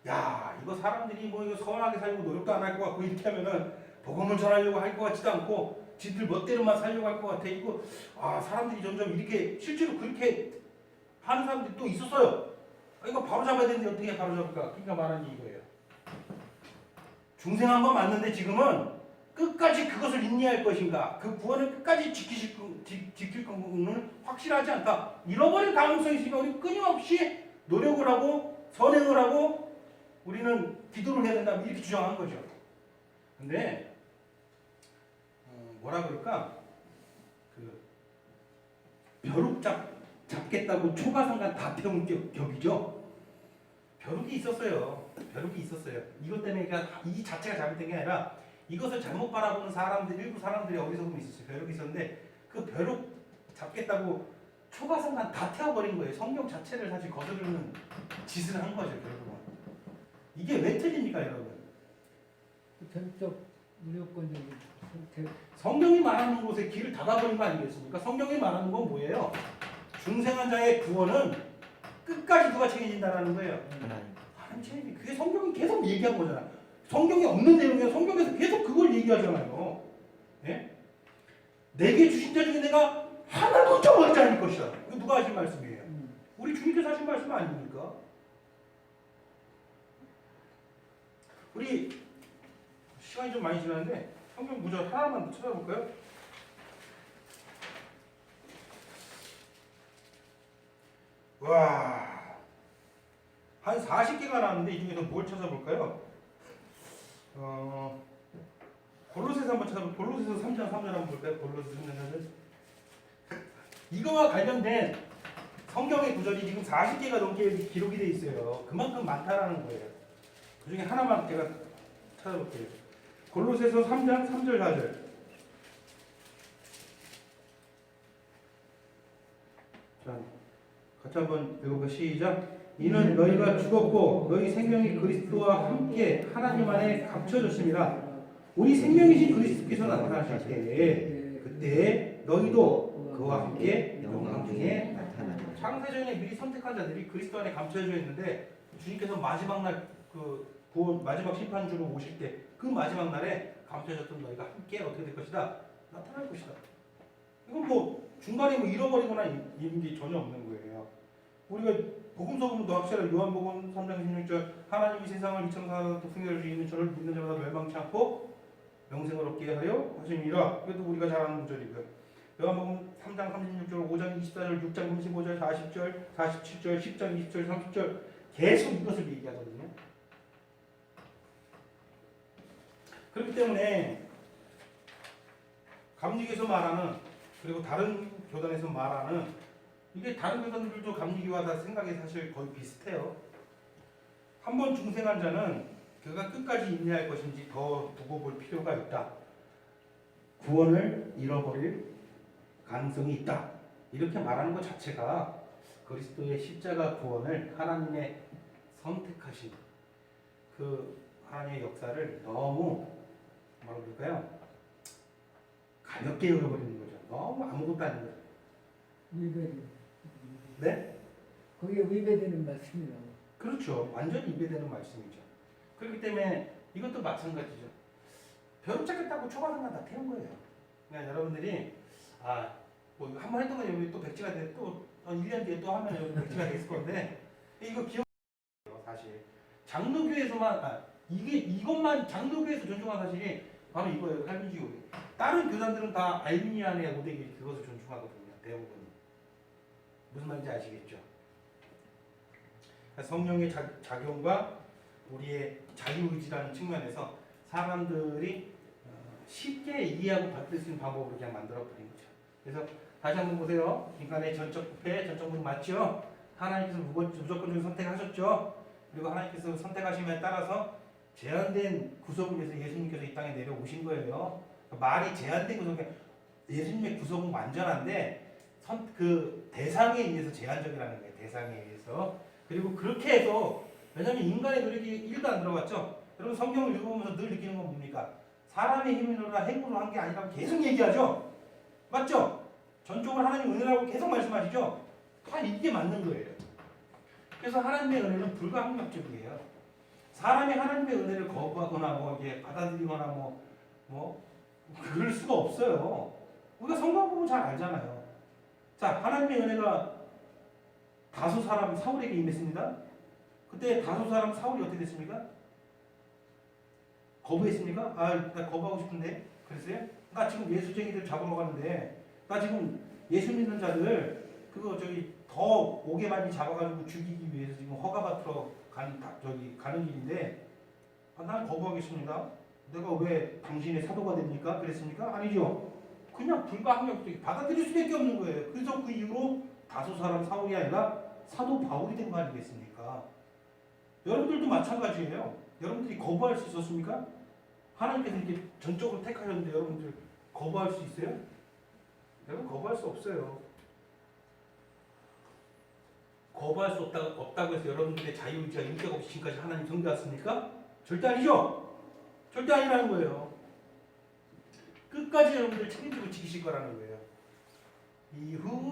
S1: 야, 이거 사람들이 뭐 이거 선하게 살고 노력도 안 할 것 같고 이렇게 하면은 복음을 전하려고 할 것 같지도 않고 지들 멋대로만 살려고 할 것 같아. 이거 사람들이 점점 이렇게 실제로 그렇게 하는 사람들이 또 있었어요. 이거 바로 잡아야 되는데 어떻게 바로 잡을까? 그러니까 말하는 게 이거예요. 중생한 건 맞는데 지금은 끝까지 그것을 인내할 것인가, 그 구원을 끝까지 지킬 건는 확실하지 않다. 잃어버릴 가능성이 있으니까 우리 끊임없이 노력을 하고 선행을 하고 우리는 기도를 해야 된다. 이렇게 주장한 거죠. 근데 뭐라 그럴까? 그 벼룩 잡겠다고 초가상간 다 태운 격이죠. 벼룩이 있었어요. 벼룩이 있었어요. 이것 때문에 이 자체가 잘못된 게 아니라 이것을 잘못 바라보는 일부 사람들이 어리석음이 있었어요. 벼룩이 있었는데 그 벼룩 잡겠다고 초가상간 다 태워버린 거예요. 성경 자체를 사실 거스르는 짓을 한 거죠. 결국은. 이게 왜 틀립니까, 여러분?
S3: 전적 무조건적인 선택.
S1: 성경이 말하는 곳에 길을 닫아버린 거 아니겠습니까? 성경이 말하는 건 뭐예요? 중생한 자의 구원은 끝까지 누가 책임진다라는 거예요. 하나님 책임이. 그게 성경이 계속 얘기한 거잖아. 성경에 없는 내용이야. 성경에서 계속 그걸 얘기하잖아요. 예? 내게 주신 자 중에 내가 하나도 잊어버리지 않을 것이다. 이거 누가 하신 말씀이에요? 우리 주님께서 하신 말씀 아닙니까? 우리 시간이 좀 많이 지났는데 성경 구절 하나만 더 찾아볼까요? 와, 한 40개가 나왔는데 이 중에서 뭘 찾아볼까요? 골로새서 한번 찾아볼까요? 골로새서 3장 3절 한번 볼까요? 골로새서 3장 3절. 이거와 관련된 성경의 구절이 지금 40개가 넘게 기록이 돼 있어요. 그만큼 많다라는 거예요. 그 중에 하나만 제가 찾아볼게요. 골로새서 3장 3절 4절. 자, 같이 한번 읽어볼까요? 시작. 이는 너희가 죽었고 너희 생명이 그리스도와 함께 하나님 안에 감춰졌습니다. 우리 생명이신 그리스도께서 나타나실 때에 그때 너희도 그와 함께 영광 중에 나타나리라. 창세전에 미리 선택한 자들이 그리스도 안에 감춰져 있는데 주님께서 마지막 날 구원 마지막 심판주로 오실 때 그 마지막 날에 감춰졌던 너희가 함께 어떻게 될 것이다? 나타날 것이다. 이건 뭐 중간에 뭐 잃어버리거나 이런 게 전혀 없는 거예요. 우리가 복음서부터 확실하게 요한복음 3장 16절 하나님이 세상을 이천사도 풍요할 수 있는 저를 믿는 자마다 멸망치 않고 영생을 얻게 하려 하심이라. 이것도 우리가 잘 아는 구절이고요. 요한복음 3장 36절, 5장 24절, 6장 35절, 40절, 47절, 10장 20절, 30절 계속 이것을 얘기하거든요. 그렇기 때문에 감리교에서 말하는 그리고 다른 교단에서 말하는 이게 다른 교단들도 감리교와 다 생각이 사실 거의 비슷해요. 한 번 중생한 자는 그가 끝까지 인내할 것인지 더 두고 볼 필요가 있다. 구원을 잃어버릴 가능성이 있다. 이렇게 말하는 것 자체가 그리스도의 십자가 구원을 하나님의 선택하신 그 하나님의 역사를 너무 뭐라 그럴까요? 가볍게 여겨버리는 거죠. 너무 아무것도 아닌 거죠.
S3: 위배돼.
S1: 네?
S3: 거기에 위배되는 말씀이라고.
S1: 그렇죠. 완전히 이해되는 말씀이죠. 그렇기 때문에 이것도 마찬가지죠. 벼룩 잡겠다고 초과생각 다 태운 거예요. 그러니까 여러분들이 뭐 한 번 했던 거 여기 또 백지가 돼 또 1년 뒤에 또 하면 여기 백지가 됐을 건데 이거 기억해요. 사실 장로교에서만 이것만 장로교에서 존중하는 사실이 바로 이거예요. 칼빈주의. 다른 교단들은 다 알미니안의 오대기 그것을 존중하거든요. 대부분. 무슨 말인지 아시겠죠? 성령의 작용과 우리의 자유의지라는 측면에서 사람들이 쉽게 이해하고 받을 수 있는 방법으로 그냥 만들어버린 거죠. 그래서 다시 한번 보세요. 인간의 전적 부패, 전적 무능 맞죠? 하나님께서 무조건적으로 선택하셨죠? 그리고 하나님께서 선택하심에 따라서 제한된 구속을 위해서 예수님께서 이 땅에 내려오신 거예요. 말이 제한된 구속이 예수님의 구속은 완전한데 그 대상에 의해서 제한적이라는 거예요. 대상에 의해서. 그리고 그렇게 해서 왜냐하면 인간의 노력이 1도 안 들어갔죠. 여러분 성경을 읽어보면서 늘 느끼는 건 뭡니까? 사람의 힘으로나 행으로 한 게 아니라고 계속 얘기하죠. 맞죠? 전적으로 하나님 은혜라고 계속 말씀하시죠. 다 이게 맞는 거예요. 그래서 하나님의 은혜는 불가항력적이에요. 사람이 하나님의 은혜를 거부하거나 뭐 이게 받아들이거나 뭐 그럴 수가 없어요. 우리가 성경 보면 잘 알잖아요. 자, 하나님의 은혜가 다소 사람 사울에게 임했습니다. 그때 다소 사람 사울이 어떻게 됐습니까? 거부했습니까? 나 거부하고 싶은데 그랬어요? 나 지금 예수쟁이들 잡으러 가는데 나 지금 예수 믿는 자들 그거 더 오게 많이 잡아가지고 죽이기 위해서 지금 허가받으러 가는 길인데 난 거부하겠습니다. 내가 왜 당신의 사도가 됩니까? 그랬습니까? 아니죠. 그냥 불가항력적이 받아들일 수밖에 없는 거예요. 그래서 그 이후로 다소 사람 사울이 아니라 사도 바울이 된 거 아니겠습니까? 여러분들도 마찬가지예요. 여러분들이 거부할 수 있었습니까? 하나님께서 이렇게 전적으로 택하셨는데 여러분들 거부할 수 있어요? 여러분 거부할 수 없어요. 거부할 수 없다고 해서 여러분들의 자유의지가 인격 없이 지금까지 하나님 성대했습니까? 절대 아니죠. 절대 아니라는 거예요. 끝까지 여러분들 책임지고 지키실 거라는 거예요.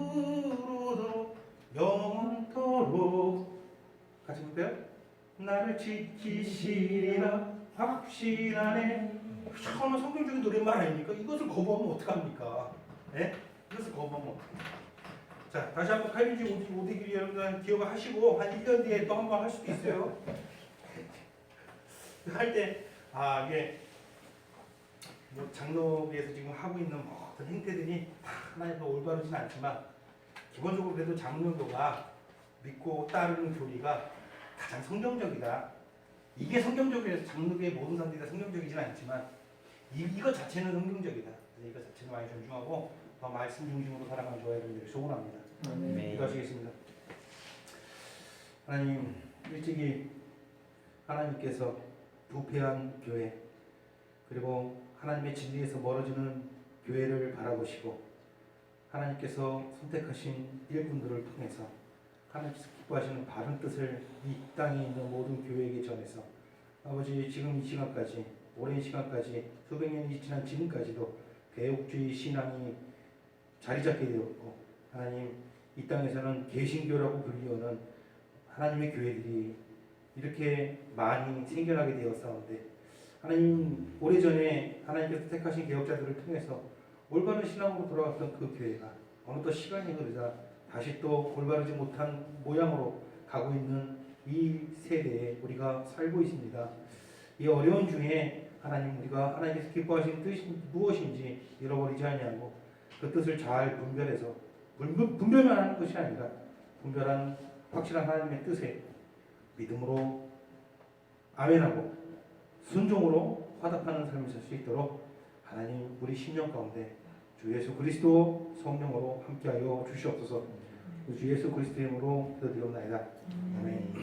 S1: 이후로도 영원토록 같이 볼까요? 나를 지키시리라 확신하네. 정말 성경적인 노래만 아닙니까? 이것을 거부하면 어떡합니까? 네? 이것을 거부하면 어떡합니까? 자, 다시 한번 칼빈주의 오대기 여러분 기억을 하시고 한 1년 뒤에 또 한 번 할 수도 있어요. 할 때 이게 뭐 장로교에서 지금 하고 있는 모든 행태들이 다 하나님과 올바르진 않지만 기본적으로 그래도 장로교가 믿고 따르는 교리가 가장 성경적이다. 이게 성경적이라서 장로교의 모든 사람들이 다 성경적이진 않지만 이것 자체는 성경적이다. 그래서 이것 자체는 많이 존중하고 더 말씀 중심으로 살아가는 저와 여러분들을 소원합니다.
S2: 네.
S1: 기도하시겠습니다. 하나님, 일찍이 하나님께서 부패한 교회 그리고 하나님의 진리에서 멀어지는 교회를 바라보시고 하나님께서 선택하신 일꾼들을 통해서 하나님께서 기뻐하시는 바른 뜻을 이 땅에 있는 모든 교회에게 전해서 아버지 지금 이 시간까지 오랜 시간까지 수백 년이 지난 지금까지도 개혁주의 신앙이 자리 잡게 되었고 하나님 이 땅에서는 개신교라고 불리우는 하나님의 교회들이 이렇게 많이 생겨나게 되었사온데 하나님 오래전에 하나님께서 택하신 개혁자들을 통해서 올바른 신앙으로 돌아갔던 그 교회가 어느덧 시간이 흐르자 다시 또 올바르지 못한 모양으로 가고 있는 이 세대에 우리가 살고 있습니다. 이 어려운 중에 하나님 우리가 하나님께서 기뻐하시는 뜻이 무엇인지 잃어버리지 아니하고 그 뜻을 잘 분별해서 분별만 하는 것이 아니라 분별한 확실한 하나님의 뜻에 믿음으로 아멘하고 순종으로 화답하는 삶을 살 수 있도록 하나님 우리 심령 가운데 주 예수 그리스도 성령으로 함께하여 주시옵소서. 주 예수 그리스도의 이름으로 기도드리옵나이다. 아멘.